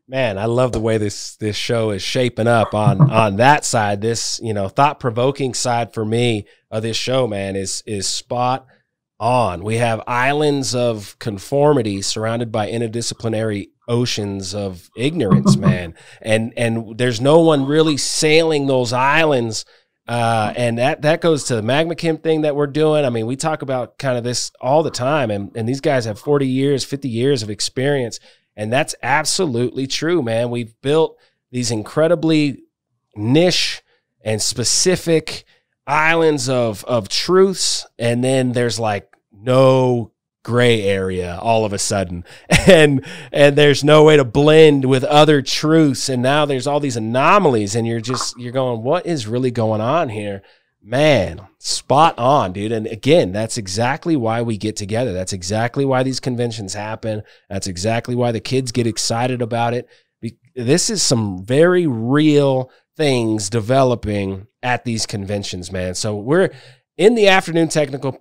A: man, I love the way this show is shaping up on that side. This, thought-provoking side for me of this show, man, is spot on. We have islands of conformity surrounded by interdisciplinary oceans of ignorance, man. And there's no one really sailing those islands. And that goes to the magma chem thing that we're doing. I mean, we talk about kind of this all the time, and these guys have 40 years, 50 years of experience. And that's absolutely true, man. We've built these incredibly niche and specific islands of truths, and then there's like no gray area all of a sudden, and there's no way to blend with other truths, and now there's all these anomalies, and you're going, what is really going on here? Man, spot on, dude. And again, that's exactly why we get together. That's exactly why these conventions happen. That's exactly why the kids get excited about it. This is some very real things developing at these conventions, man. So we're in the afternoon technical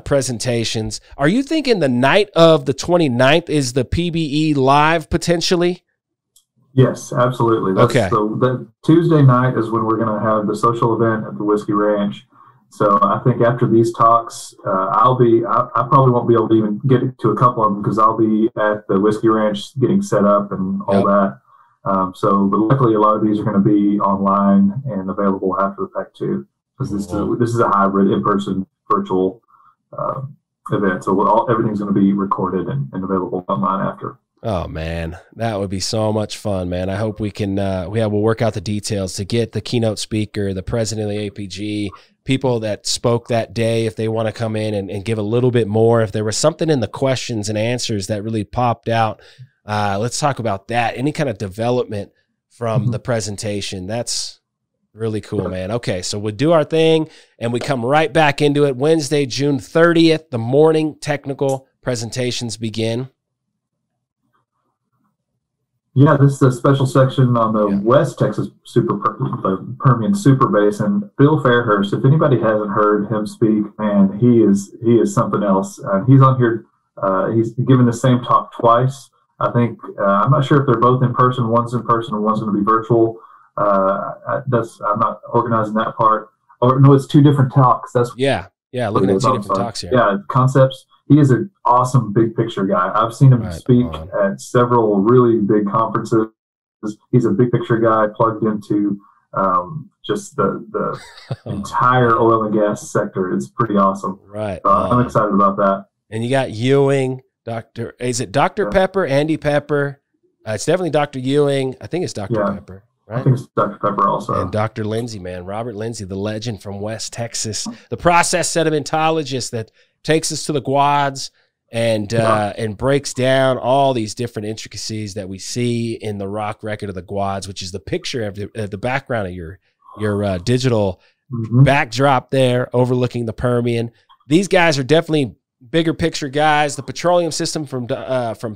A: presentations. Are you thinking the night of the 29th is the PBE live potentially?
B: Yes, absolutely. That's
A: okay.
B: The Tuesday night is when we're going to have the social event at the Whiskey Ranch. So I think after these talks, I probably won't be able to even get to a couple of them because I'll be at the Whiskey Ranch getting set up and all that. But luckily, a lot of these are going to be online and available after the fact too, because this is a hybrid, in-person, virtual event. So everything's going to be recorded and available online after.
A: Oh man, that would be so much fun, man. I hope we can, we'll work out the details to get the keynote speaker, the president of the APG, people that spoke that day, if they want to come in and give a little bit more. If there was something in the questions and answers that really popped out, let's talk about that. Any kind of development from the presentation. That's really cool, man. Okay, so we'll do our thing and we come right back into it. Wednesday, June 30th, the morning technical presentations begin.
B: Yeah, this is a special section on the West Texas the Permian Super Basin. Bill Fairhurst, if anybody hasn't heard him speak, man, he is something else. He's on here. He's given the same talk twice. I think I'm not sure if they're both in person. One's in person and one's going to be virtual. I'm not organizing that part. Or no, it's two different talks. Looking at two different talks here. Yeah, concepts. He is an awesome big picture guy. I've seen him speak at several really big conferences. He's a big picture guy plugged into just the entire oil and gas sector. It's pretty awesome.
A: Right.
B: I'm excited about that.
A: And you got Ewing, Dr. Pepper, Andy Pepper, It's definitely Dr. Ewing. I think it's Dr. Pepper. Right?
B: I think it's Dr. Pepper also.
A: And Dr. Lindsay, man, Robert Lindsay, the legend from West Texas, the process sedimentologist that takes us to the Guads and breaks down all these different intricacies that we see in the rock record of the Guads, which is the picture of the background of your digital backdrop there overlooking the Permian. These guys are definitely bigger picture guys. The petroleum system from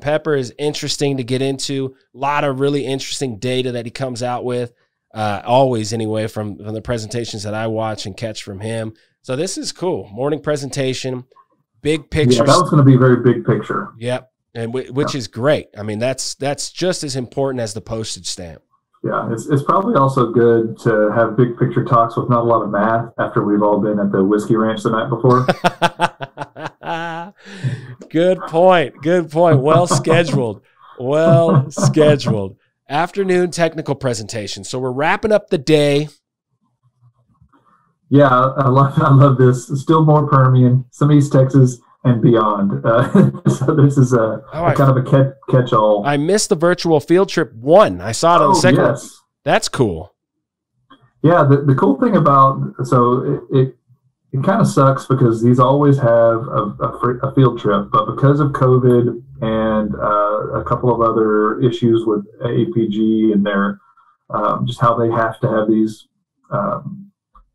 A: Pepper is interesting to get into. A lot of really interesting data that he comes out with, always anyway, from the presentations that I watch and catch from him. So this is cool. Morning presentation, big picture.
B: Yeah, that was going to be a very big picture.
A: Yep, and which is great. I mean, that's just as important as the postage stamp.
B: Yeah, it's probably also good to have big picture talks with not a lot of math after we've all been at the whiskey ranch the night before.
A: Good point. Good point. Well scheduled. Well scheduled. Afternoon technical presentation. So we're wrapping up the day.
B: Yeah, I love this. Still more Permian, some East Texas, and beyond. So this is a kind of a catch-all.
A: I missed the virtual field trip one. I saw it on the second one. That's cool.
B: Yeah, the cool thing about, so it kind of sucks because these always have a field trip, but because of COVID and a couple of other issues with AAPG and their just how they have to have these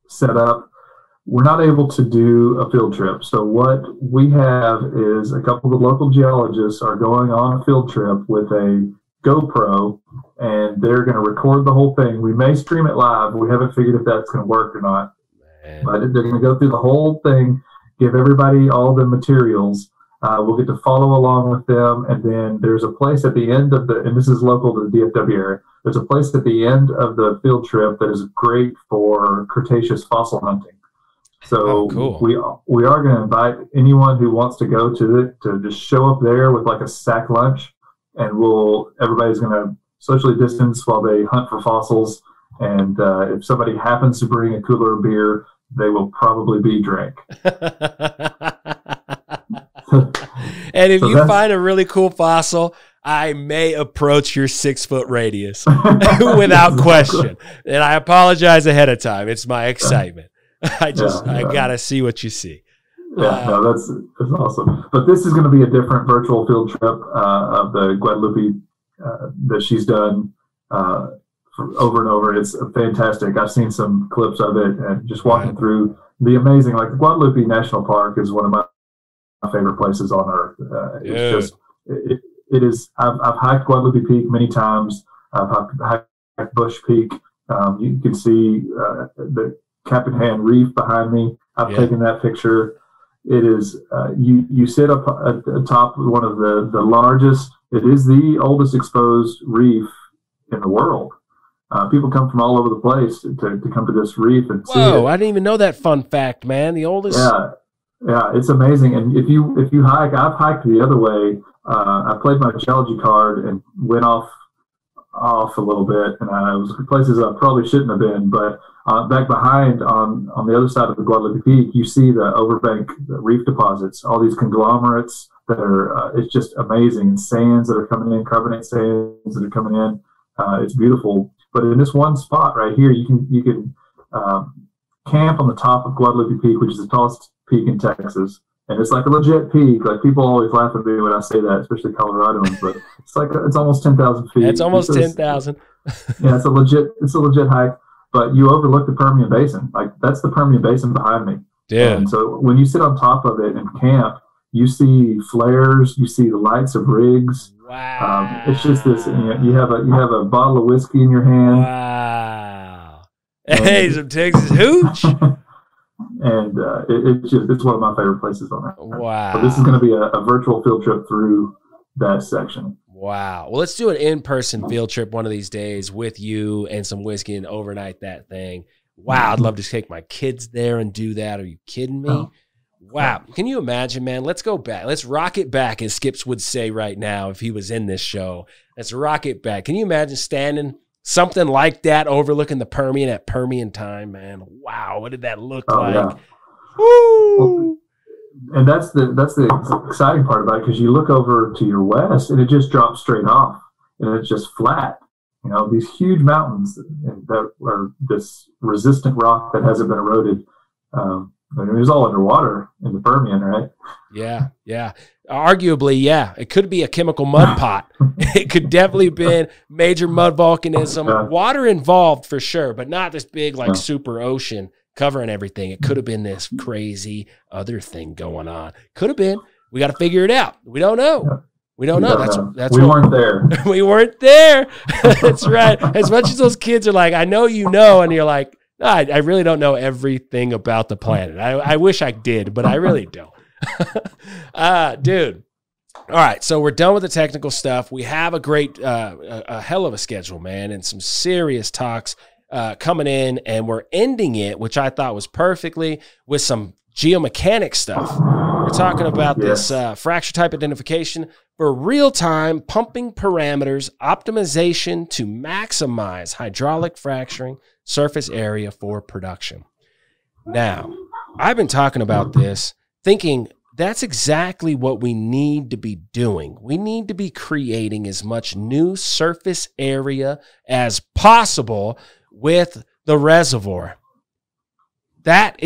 B: set up, we're not able to do a field trip. So what we have is a couple of the local geologists are going on a field trip with a GoPro, and they're going to record the whole thing. We may stream it live. We haven't figured if that's going to work or not. But they're going to go through the whole thing, give everybody all the materials. We'll get to follow along with them. And then there's a place at the end of and this is local to the DFW area, there's a place at the end of the field trip that is great for Cretaceous fossil hunting. So
A: cool.
B: we are going to invite anyone who wants to go to it to just show up there with like a sack lunch, and everybody's going to socially distance while they hunt for fossils. And if somebody happens to bring a cooler of beer, they will probably be drank.
A: And if you find a really cool fossil, I may approach your 6-foot radius without question. And I apologize ahead of time. It's my excitement. I got to see what you see.
B: Yeah, no, that's awesome. But this is going to be a different virtual field trip of the Guadalupe that she's done over and over. It's fantastic. I've seen some clips of it, and just walking through the amazing, like the Guadalupe National Park is one of my favorite places on earth. It's just, it is, I've hiked Guadalupe Peak many times. I've hiked Bush Peak. You can see the Cap in Hand Reef behind me. I've taken that picture. It is, you sit up at top of one of the largest, it is the oldest exposed reef in the world. People come from all over the place to come to this reef and see it.
A: I didn't even know that fun fact, man. The oldest.
B: Yeah, it's amazing. And if you hike, I've hiked the other way. I played my geology card and went off a little bit, and I was places I probably shouldn't have been. But back behind on the other side of the Guadalupe Peak, you see the overbank reef deposits, all these conglomerates that are. It's just amazing, and sands that are coming in, carbonate sands that are coming in. It's beautiful. But in this one spot right here, you can camp on the top of Guadalupe Peak, which is the tallest peak in Texas, and it's like a legit peak. Like, people always laugh at me when I say that, especially Coloradoans, but it's almost 10,000 feet.
A: It's almost 10,000.
B: Yeah, it's a legit hike. But you overlook the Permian Basin. Like, that's the Permian Basin behind me.
A: Yeah.
B: And so when you sit on top of it and camp, you see flares, you see the lights of rigs.
A: Wow.
B: It's just this. You have a bottle of whiskey in your hand.
A: Wow. Hey, some Texas hooch.
B: And it's one of my favorite places on earth.
A: Wow.
B: So this is going to be a virtual field trip through that section.
A: Wow. Well, let's do an in-person field trip one of these days with you and some whiskey and overnight that thing. Wow. I'd love to take my kids there and do that. Are you kidding me? Oh. Wow. Can you imagine, man? Let's go back. Let's rock it back, as Skips would say right now if he was in this show. Let's rock it back. Can you imagine standing something like that overlooking the Permian at Permian time, man? Wow. What did that look like?
B: Yeah.
A: Woo!
B: Well, and that's the exciting part about it, because you look over to your west and it just drops straight off. and it's just flat. These huge mountains that are this resistant rock that hasn't been eroded. It was all underwater in the Permian, right?
A: Yeah. Arguably, yeah. It could be a chemical mud pot. It could definitely have been major mud volcanism. Water involved for sure, but not this big like super ocean covering everything. It could have been this crazy other thing going on. Could have been. We got to figure it out. We don't know.
B: Yeah.
A: We don't know. That's
B: we weren't there.
A: We weren't there. That's right. As much as those kids are like, I know and you're like, no, I really don't know everything about the planet. I wish I did, but I really don't. Dude. All right, so we're done with the technical stuff. We have a great, a hell of a schedule, man, and some serious talks coming in, and we're ending it, which I thought was perfectly, with some geomechanics stuff. We're talking about this fracture type identification for real-time pumping parameters optimization to maximize hydraulic fracturing surface area for production. Now, I've been talking about this, thinking that's exactly what we need to be doing. We need to be creating as much new surface area as possible with the reservoir. That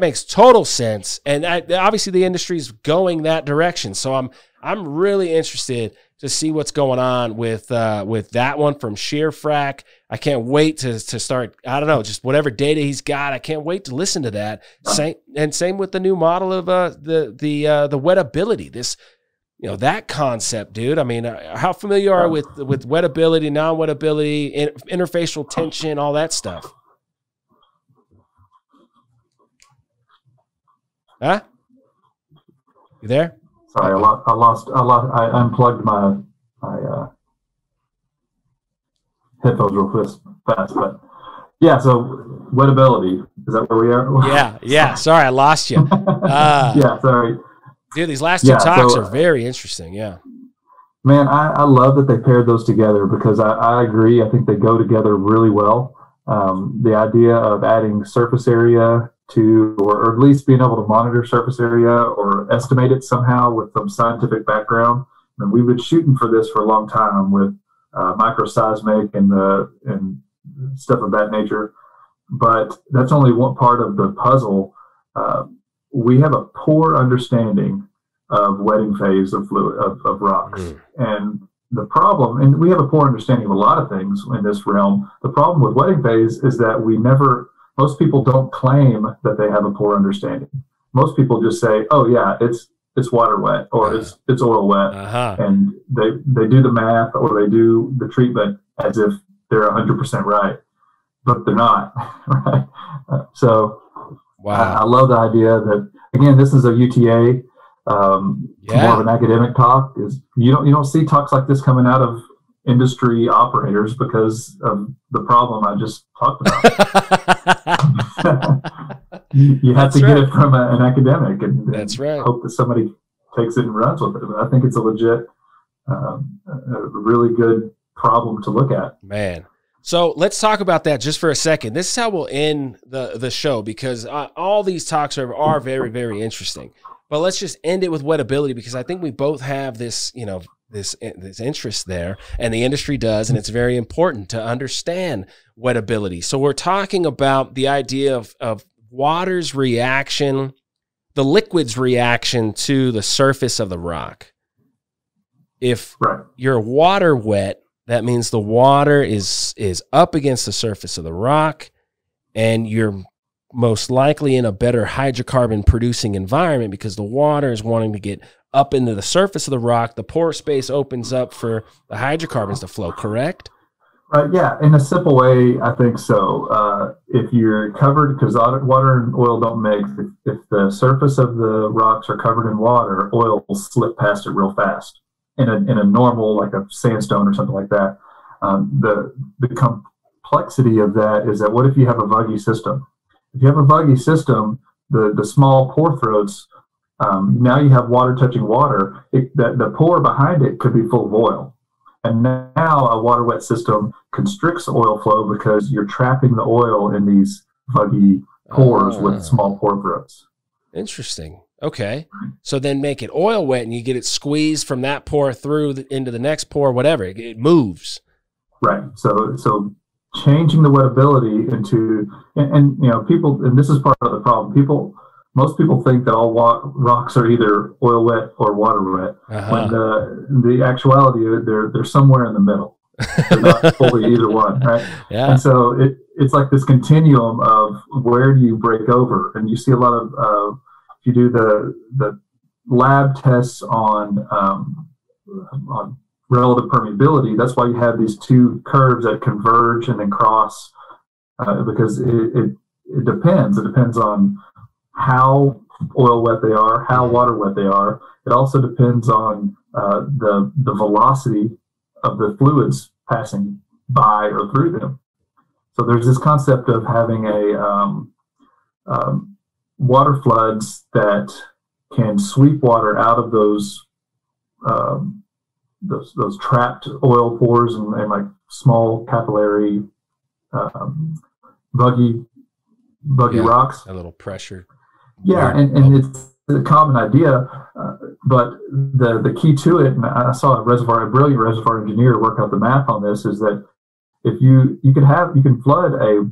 A: makes total sense, and obviously the industry is going that direction. So I'm really interested to see what's going on with that one from Sheer Frac. I can't wait to start. I don't know, just whatever data he's got. I can't wait to listen to that. Same with the new model of the wettability. This, that concept, dude. I mean, how familiar are you with wettability, non-wettability, interfacial tension, all that stuff? Huh? You there?
B: Sorry, I unplugged my headphones real fast, but yeah. So wettability, is that where we are?
A: Yeah. Sorry, I lost you.
B: Yeah, sorry.
A: Dude, these last two talks are very interesting. Yeah.
B: Man, I love that they paired those together because I agree. I think they go together really well. The idea of adding surface area to, or at least being able to monitor surface area or estimate it somehow with some scientific background. And we've been shooting for this for a long time with microseismic and stuff of that nature. But that's only one part of the puzzle. We have a poor understanding of wetting phase of fluid of rocks. And the problem, and we have a poor understanding of a lot of things in this realm. The problem with wetting phase is that most people don't claim that they have a poor understanding. Most people just say, "Oh yeah, it's water wet or it's oil wet," and they do the math or they do the treatment as if they're 100% right, but they're not. Right? So, wow. I love the idea that, again, this is a UTA. More of an academic talk. Is you don't see talks like this coming out of industry operators because of the problem I just talked about. you have to get it from an academic and hope that somebody takes it and runs with it. But I think it's a legit, a really good problem to look at.
A: Man. So let's talk about that just for a second. This is how we'll end the show because all these talks are very, very interesting. But let's just end it with wettability because I think we both have this, this interest there, and the industry does, and it's very important to understand wettability. So we're talking about the idea of water's reaction, the liquid's reaction to the surface of the rock. If you're water wet, that means the water is up against the surface of the rock, and you're most likely in a better hydrocarbon producing environment because the water is wanting to get up into the surface of the rock. The pore space opens up for the hydrocarbons to flow, correct?
B: Yeah, in a simple way, I think so. If you're covered, because water and oil don't mix, if the surface of the rocks are covered in water, oil will slip past it real fast. In a normal, like a sandstone or something like that. The complexity of that is that what if you have a vuggy system? If you have a vuggy system, the small pore throats, now you have water touching water. The pore behind it could be full of oil. And now a water wet system constricts oil flow because you're trapping the oil in these vuggy pores with small pore throats.
A: Interesting. Okay. So then make it oil wet and you get it squeezed from that pour through into the next pour, whatever. It moves.
B: Right. So changing the wettability into, and people, and this is part of the problem. Most people think that all rocks are either oil wet or water wet. When the actuality of it, they're somewhere in the middle. They're not fully either one, right?
A: Yeah.
B: And so it's like this continuum of where do you break over? And you see a lot of if you do the lab tests on relative permeability, that's why you have these two curves that converge and then cross, because it depends. It depends on how oil wet they are, how water wet they are. It also depends on the velocity of the fluids passing by or through them. So there's this concept of having water floods that can sweep water out of those trapped oil pores and like small capillary buggy rocks.
A: A little pressure.
B: Yeah, and it's a common idea, but the key to it, and I saw a brilliant reservoir engineer work out the math on this, is that if you can flood a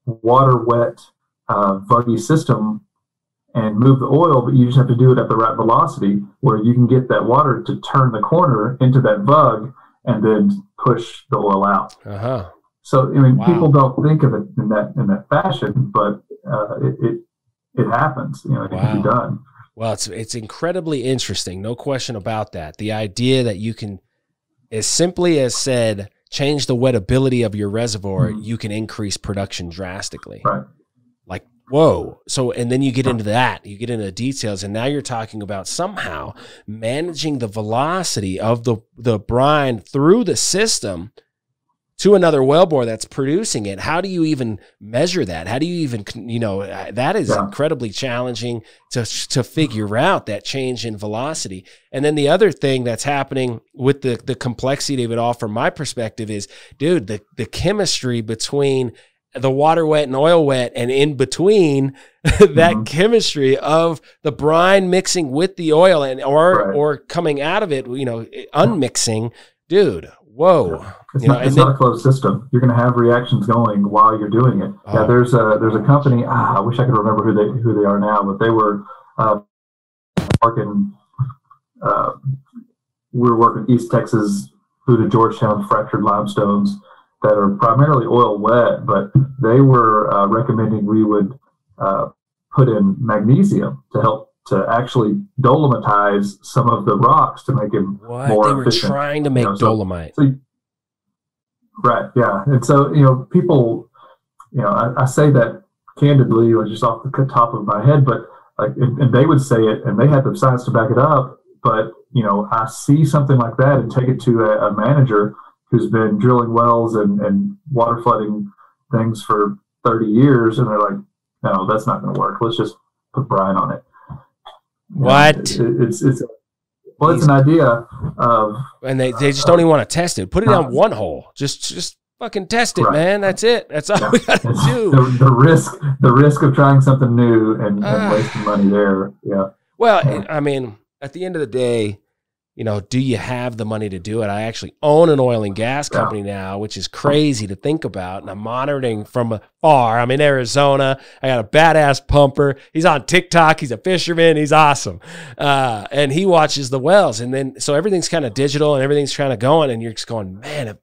B: water wet buggy system and move the oil, but you just have to do it at the right velocity where you can get that water to turn the corner into that bug and then push the oil out. So people don't think of it in that fashion, but it happens. It can be done.
A: Well, it's incredibly interesting, no question about that. The idea that you can, as simply as said, change the wettability of your reservoir, you can increase production drastically.
B: Right.
A: Like, whoa. So, and then you get into you get into the details, and now you're talking about somehow managing the velocity of the brine through the system to another wellbore that's producing it. How do you even measure that? How do you even, that is incredibly challenging to figure out, that change in velocity. And then the other thing that's happening with the complexity of it all from my perspective is, dude, the chemistry between the water wet and oil wet, and in between that chemistry of the brine mixing with the oil or coming out of it, unmixing, dude. Whoa.
B: It's not a closed system. You're going to have reactions going while you're doing it. Yeah, there's a company, I wish I could remember who they are now, but they were working, we were working East Texas, Food of Georgetown fractured limestones that are primarily oil wet, but they were recommending we would put in magnesium to help to actually dolomitize some of the rocks to make them more efficient.
A: They were trying to make dolomite.
B: Right, yeah. And so, people, I say that candidly, or just off the top of my head, but and they would say it, and they had the science to back it up, but, I see something like that and take it to a manager who's been drilling wells and water flooding things for 30 years, and they're like, no, that's not going to work. Let's just put brine on it.
A: What?
B: It's an idea of,
A: and they just don't even want to test it. Put it on one hole. Just fucking test it, man. That's it. That's all we got to do.
B: The risk of trying something new and wasting money there. Yeah.
A: Well, I mean, at the end of the day, do you have the money to do it? I actually own an oil and gas company now, which is crazy to think about. And I'm monitoring from afar. I'm in Arizona. I got a badass pumper. He's on TikTok. He's a fisherman. He's awesome. And he watches the wells. And then, so everything's kind of digital and everything's kind of going. And you're just going, man, if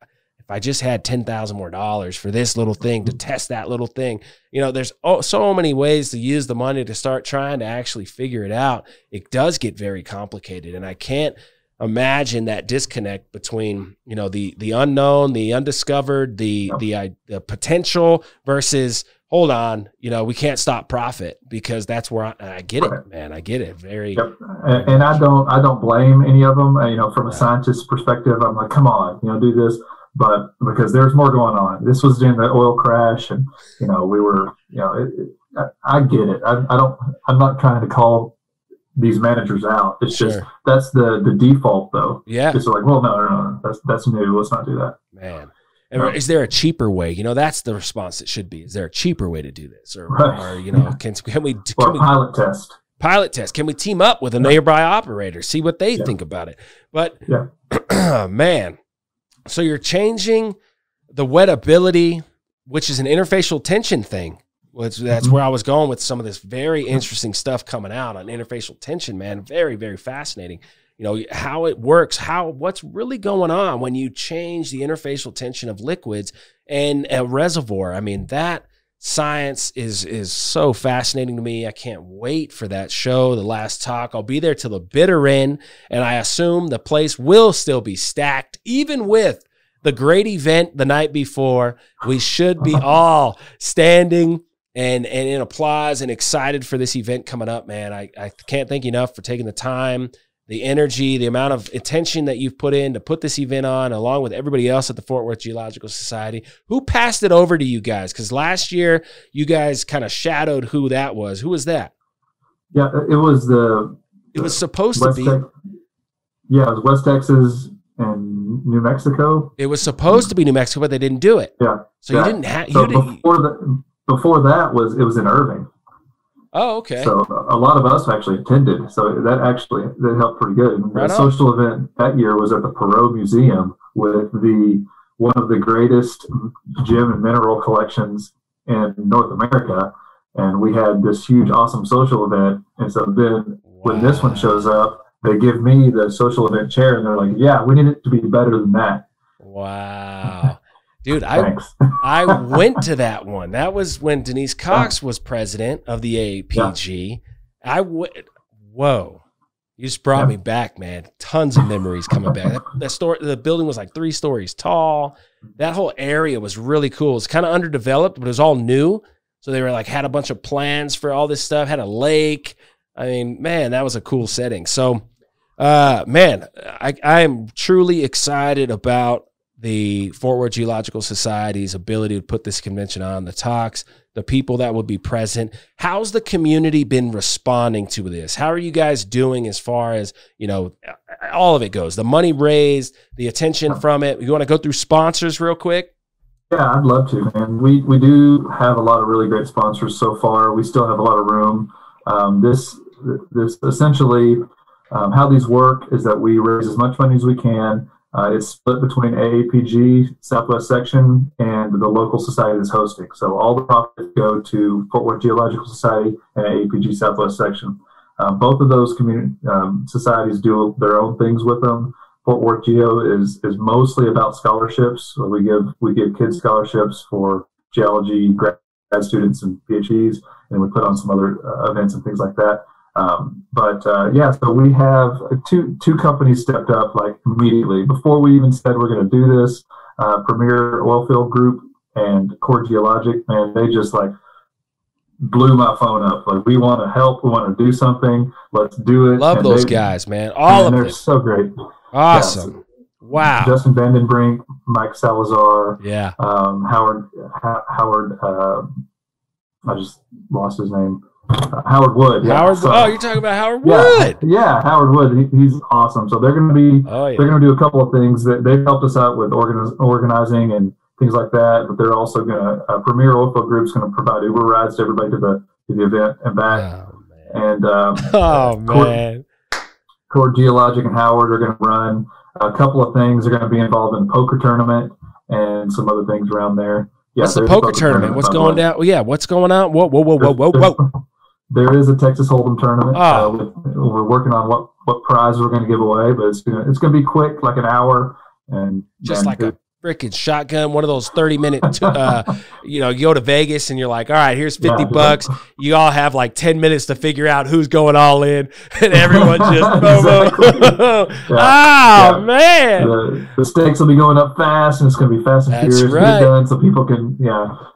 A: I just had $10,000 more for this little thing to test that little thing, there's so many ways to use the money to start trying to actually figure it out. It does get very complicated. And I can't imagine that disconnect between the unknown, the undiscovered, the potential versus hold on, we can't stop profit, because that's where I get it, man. I get it very.
B: Yep. And I don't blame any of them. From a scientist's perspective, I'm like, come on, do this, but because there's more going on. This was during the oil crash, and we were, I get it. I'm not trying to call these managers out. It's just that's the default, though.
A: Yeah,
B: it's like, well, no, that's new. Let's not do that,
A: man. And is there a cheaper way? That's the response it should be. Is there a cheaper way to do this, or can we
B: pilot test?
A: pilot test. Can we team up with a nearby operator, see what they think about it? But man, so you're changing the wettability, which is an interfacial tension thing. That's where I was going with some of this very interesting stuff coming out on interfacial tension, man. Very, very fascinating. You know, how it works, what's really going on when you change the interfacial tension of liquids and a reservoir. I mean, that science is so fascinating to me. I can't wait for that show, The Last Talk. I'll be there till the bitter end, and I assume the place will still be stacked, even with the great event the night before. We should be all standing and in applause and excited for this event coming up, man. I can't thank you enough for taking the time, the energy, the amount of attention that you've put in to put this event on, along with everybody else at the Fort Worth Geological Society. Who passed it over to you guys? Because last year you guys kind of shadowed who that was. Who was that?
B: Yeah, it was
A: supposed to be.
B: It was West Texas and New Mexico.
A: It was supposed to be New Mexico, but they didn't do it.
B: Yeah.
A: So you didn't have.
B: Before that it was in Irving.
A: Oh, okay.
B: So a lot of us actually attended. So that helped pretty good.
A: Right
B: the social event that year was at the Perot Museum with one of the greatest gem and mineral collections in North America. And we had this huge, awesome social event. And so then when this one shows up, they give me the social event chair and they're like, yeah, we need it to be better than that.
A: Wow. Dude, I went to that one. That was when Denise Cox was president of the AAPG. Yeah. Whoa. You just brought me back, man. Tons of memories coming back. The building was like 3 stories tall. That whole area was really cool. It's kind of underdeveloped, but it was all new. So they were like, had a bunch of plans for all this stuff, had a lake. I mean, man, that was a cool setting. So, man, I am truly excited about the Fort Worth Geological Society's ability to put this convention on, the talks, the people that will be present. How's the community been responding to this? How are you guys doing as far as, you know, all of it goes? The money raised, the attention from it. You want to go through sponsors real quick?
B: Yeah, I'd love to, man. We do have a lot of really great sponsors so far. We still have a lot of room. This essentially, how these work is that we raise as much money as we can. It's split between AAPG Southwest Section and the local society that's hosting. So all the profits go to Fort Worth Geological Society and AAPG Southwest Section. Both of those community societies do their own things with them. Fort Worth Geo is mostly about scholarships. We give kids scholarships for geology grad students and PhDs, and we put on some other events and things like that. So we have two companies stepped up like immediately before we even said we're going to do this. Premier Oilfield Group and Core Geologic, man, they just like blew my phone up. Like, we want to help, we want to do something, let's do it.
A: Love those guys, man. All of them.
B: They're so great.
A: Awesome. Yeah. Wow.
B: Justin Vandenbrink, Mike Salazar.
A: Yeah.
B: Howard. I just lost his name. Howard Wood. Yeah.
A: Oh, you're talking about Howard Wood.
B: Yeah, Howard Wood. He's awesome. So they're going to be. They're going to do a couple of things. They've helped us out with organizing and things like that. But they're also going to. Premier Oilfield Group's going to provide Uber rides to everybody to the event and back.
A: Oh, man.
B: Core Geologic and Howard are going to run a couple of things. They're going to be involved in a poker tournament and some other things around there. Yeah,
A: what's the poker tournament? What's going down? Well, yeah, what's going on? Whoa.
B: There is a Texas Hold'em tournament. We're working on what prize we're going to give away, but it's going to be quick, like an hour, and
A: just like a freaking shotgun. One of those 30-minute. You go to Vegas and you're like, all right, here's $50. You all have like 10 minutes to figure out who's going all in, and everyone just man.
B: The stakes will be going up fast, and it's going to be fast and furious to get done, so people can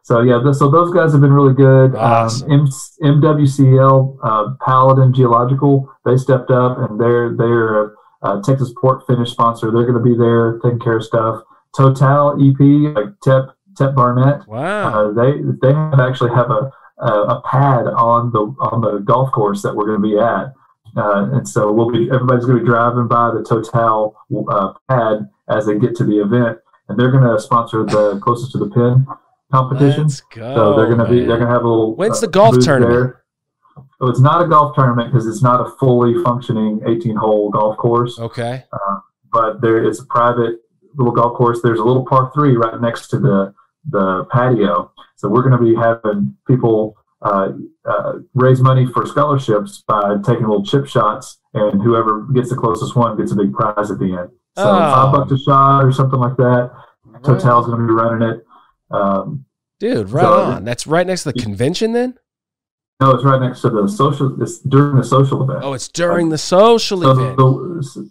B: So those guys have been really good.
A: Awesome.
B: MWCL Paladin Geological, they stepped up, and they're a Texas port finish sponsor. They're going to be there taking care of stuff. Total EP, like Tep Barnett.
A: Wow.
B: They actually have a pad on the golf course that we're going to be at, and so everybody's going to be driving by the Total pad as they get to the event, and they're going to sponsor the closest to the pin competition.
A: Let's go,
B: so they're going to have a little.
A: When's the golf tournament?
B: So it's not a golf tournament because it's not a fully functioning 18-hole golf course.
A: Okay.
B: But it's a private little golf course. There's a little par 3 right next to the patio. So we're going to be having people raise money for scholarships by taking little chip shots, and whoever gets the closest one gets a big prize at the end. So $5 a shot or something like that. Right. Total's going to be running it.
A: Dude, right on. That's right next to the convention then?
B: No, it's right next to the social. It's during the social event.
A: Oh, it's during the social event.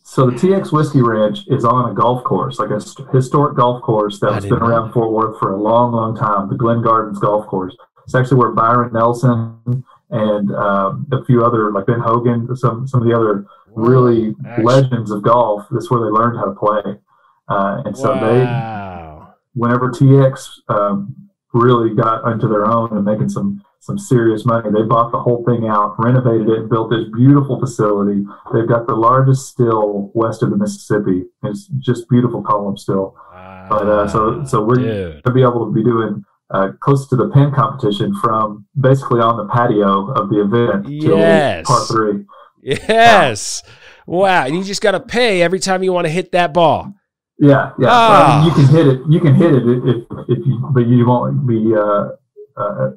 B: So the TX Whiskey Ranch is on a golf course, like a historic golf course that's been around Fort Worth for a long, long time, the Glen Gardens Golf Course. It's actually where Byron Nelson and a few other, like Ben Hogan, some of the other really legends of golf, that's where they learned how to play. And so whenever TX really got into their own and making some serious money, they bought the whole thing out, renovated it, and built this beautiful facility. They've got the largest still west of the Mississippi. It's just beautiful column still. But so we're going to be able to be doing close to the pin competition from basically on the patio of the event till par 3.
A: Yes. Wow. And you just got to pay every time you want to hit that ball.
B: Yeah. I mean, you can hit it. You can hit it if you, but you won't be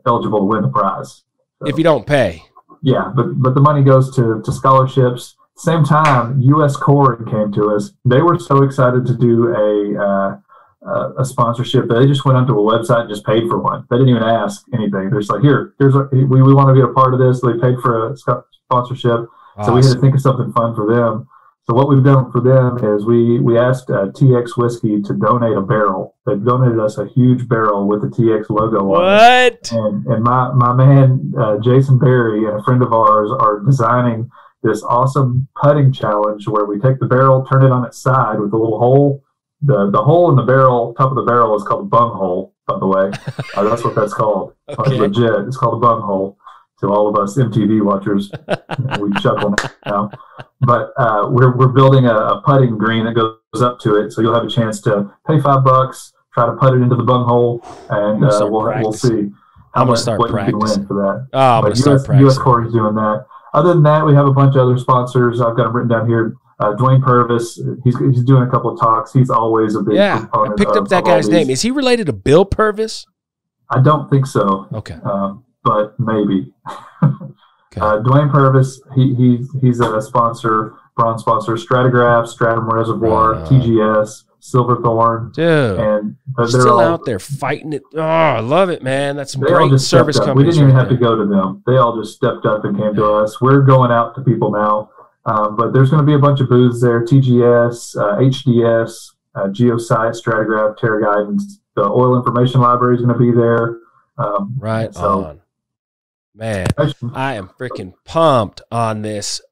B: eligible to win the prize. So,
A: if you don't pay.
B: Yeah, but the money goes to scholarships. Same time, U.S. Coring came to us. They were so excited to do a sponsorship that they just went onto a website and just paid for one. They didn't even ask anything. They're just like, we want to be a part of this. So they paid for a sponsorship. Awesome. So we had to think of something fun for them. So what we've done for them is we asked TX Whiskey to donate a barrel. They've donated us a huge barrel with the TX logo on it. And my man, Jason Berry, and a friend of ours are designing this awesome putting challenge where we take the barrel, turn it on its side with a little hole. The hole in the barrel, top of the barrel, is called a bung hole, by the way. That's what that's called. Okay. Legit. It's called a bung hole. To all of us MTV watchers, we chuckle now. But we're building a putting green that goes up to it, so you'll have a chance to pay $5, try to putt it into the bung hole, and we'll see how much what you can win for that.
A: Oh, but
B: US Corey's doing that. Other than that, we have a bunch of other sponsors. I've got them written down here. Dwayne Purvis, he's doing a couple of talks. He's always a big component.
A: I picked up that guy's name. Is he related to Bill Purvis?
B: I don't think so.
A: Okay.
B: But maybe.
A: Okay.
B: Dwayne Purvis, he's a sponsor, bronze sponsor, Stratigraph, Stratum Reservoir, TGS, Silverthorne.
A: Dude,
B: and
A: they're still out there fighting it. Oh, I love it, man. That's some great service companies.
B: We didn't even have to go to them. They all just stepped up and came to us. We're going out to people now. But there's going to be a bunch of booths there, TGS, HDS, Geosite, Stratigraph, Terra Guidance. The Oil Information Library is going to be there.
A: Right on. Man, I am freaking pumped on this.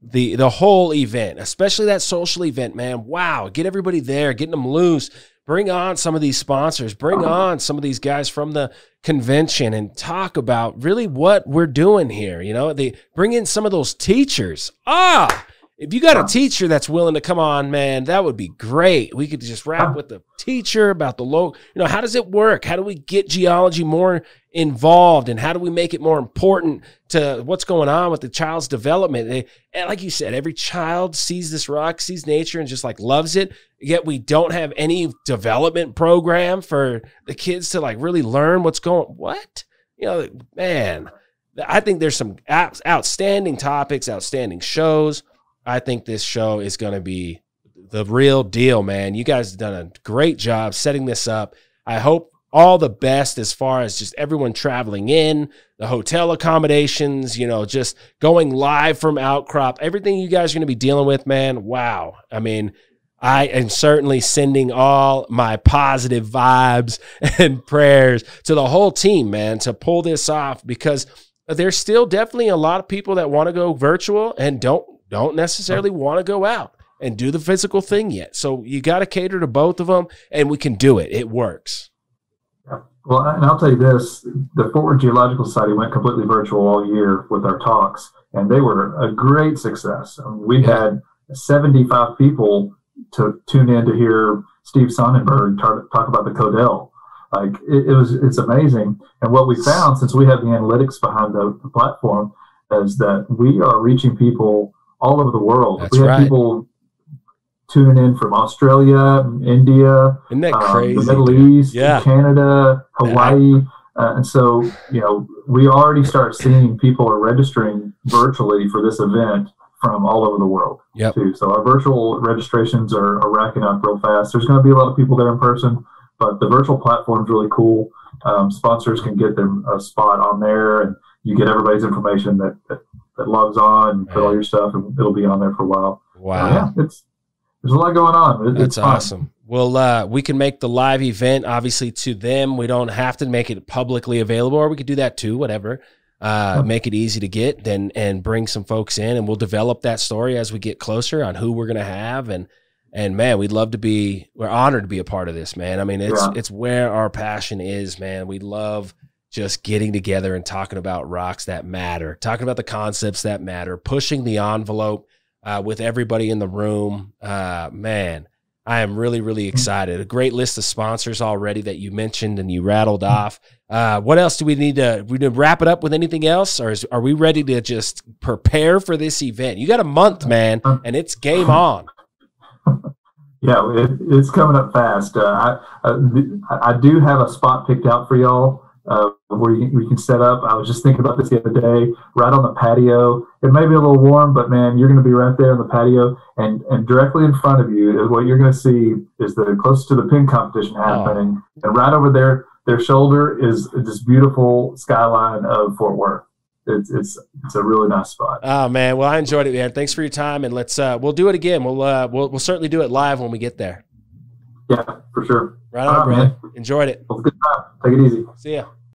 A: The whole event, especially that social event, man. Wow, get everybody there, getting them loose. Bring on some of these sponsors. Bring on some of these guys from the convention and talk about really what we're doing here. You know, they bring in some of those teachers. If you got a teacher that's willing to come on, man, that would be great. We could just rap with the teacher about the low, how does it work? How do we get geology more involved, and how do we make it more important to what's going on with the child's development? And like you said, every child sees this rock, sees nature, and just like loves it. Yet we don't have any development program for the kids to like really learn what's going. What? Man, I think there's some outstanding topics, outstanding shows. I think this show is going to be the real deal, man. You guys have done a great job setting this up. I hope all the best as far as just everyone traveling in, the hotel accommodations, just going live from Outcrop, everything you guys are going to be dealing with, man. Wow. I mean, I am certainly sending all my positive vibes and prayers to the whole team, man, to pull this off, because there's still definitely a lot of people that want to go virtual and don't necessarily want to go out and do the physical thing yet. So you got to cater to both of them, and we can do it. It works.
B: Well, and I'll tell you this, the Fort Worth Geological Society went completely virtual all year with our talks, and they were a great success. We had 75 people to tune in to hear Steve Sonnenberg talk about the Codell. Like it's amazing. And what we found, since we have the analytics behind the platform, is that we are reaching people all over the world.
A: That's
B: we have
A: right.
B: people tuning in from Australia, India,
A: Isn't that crazy,
B: the Middle East, Canada, Hawaii. And so, we already start seeing people are registering virtually for this event from all over the world too. So our virtual registrations are racking up real fast. There's going to be a lot of people there in person, but the virtual platform is really cool. Sponsors can get them a spot on there, and you get everybody's information that logs on and put all your stuff, and it'll be on there for a while.
A: Wow.
B: There's a lot going on.
A: That's awesome. Well, we can make the live event, obviously, to them. We don't have to make it publicly available, or we could do that too, whatever. Make it easy to get and bring some folks in, and we'll develop that story as we get closer on who we're going to have. And man, we're honored to be a part of this, man. I mean, it's where our passion is, man. We love just getting together and talking about rocks that matter, talking about the concepts that matter, pushing the envelope with everybody in the room. Man, I am really, really excited. A great list of sponsors already that you mentioned and you rattled off. What else do we need to wrap it up with? Anything else, or are we ready to just prepare for this event? You got a month, man, and it's game on.
B: Yeah, it's coming up fast. I do have a spot picked out for y'all where we can set up. I was just thinking about this the other day, right on the patio. It may be a little warm, but man, you're going to be right there on the patio, and directly in front of you is what you're going to see is the closest to the pin competition happening, and right over there, their shoulder is this beautiful skyline of Fort Worth. It's a really nice spot.
A: Oh man, well I enjoyed it, man. Thanks for your time, and we'll do it again. We'll certainly do it live when we get there.
B: Yeah, for sure.
A: Right on, brother. Man. Enjoyed it.
B: Well, good time. Take it easy.
A: See ya.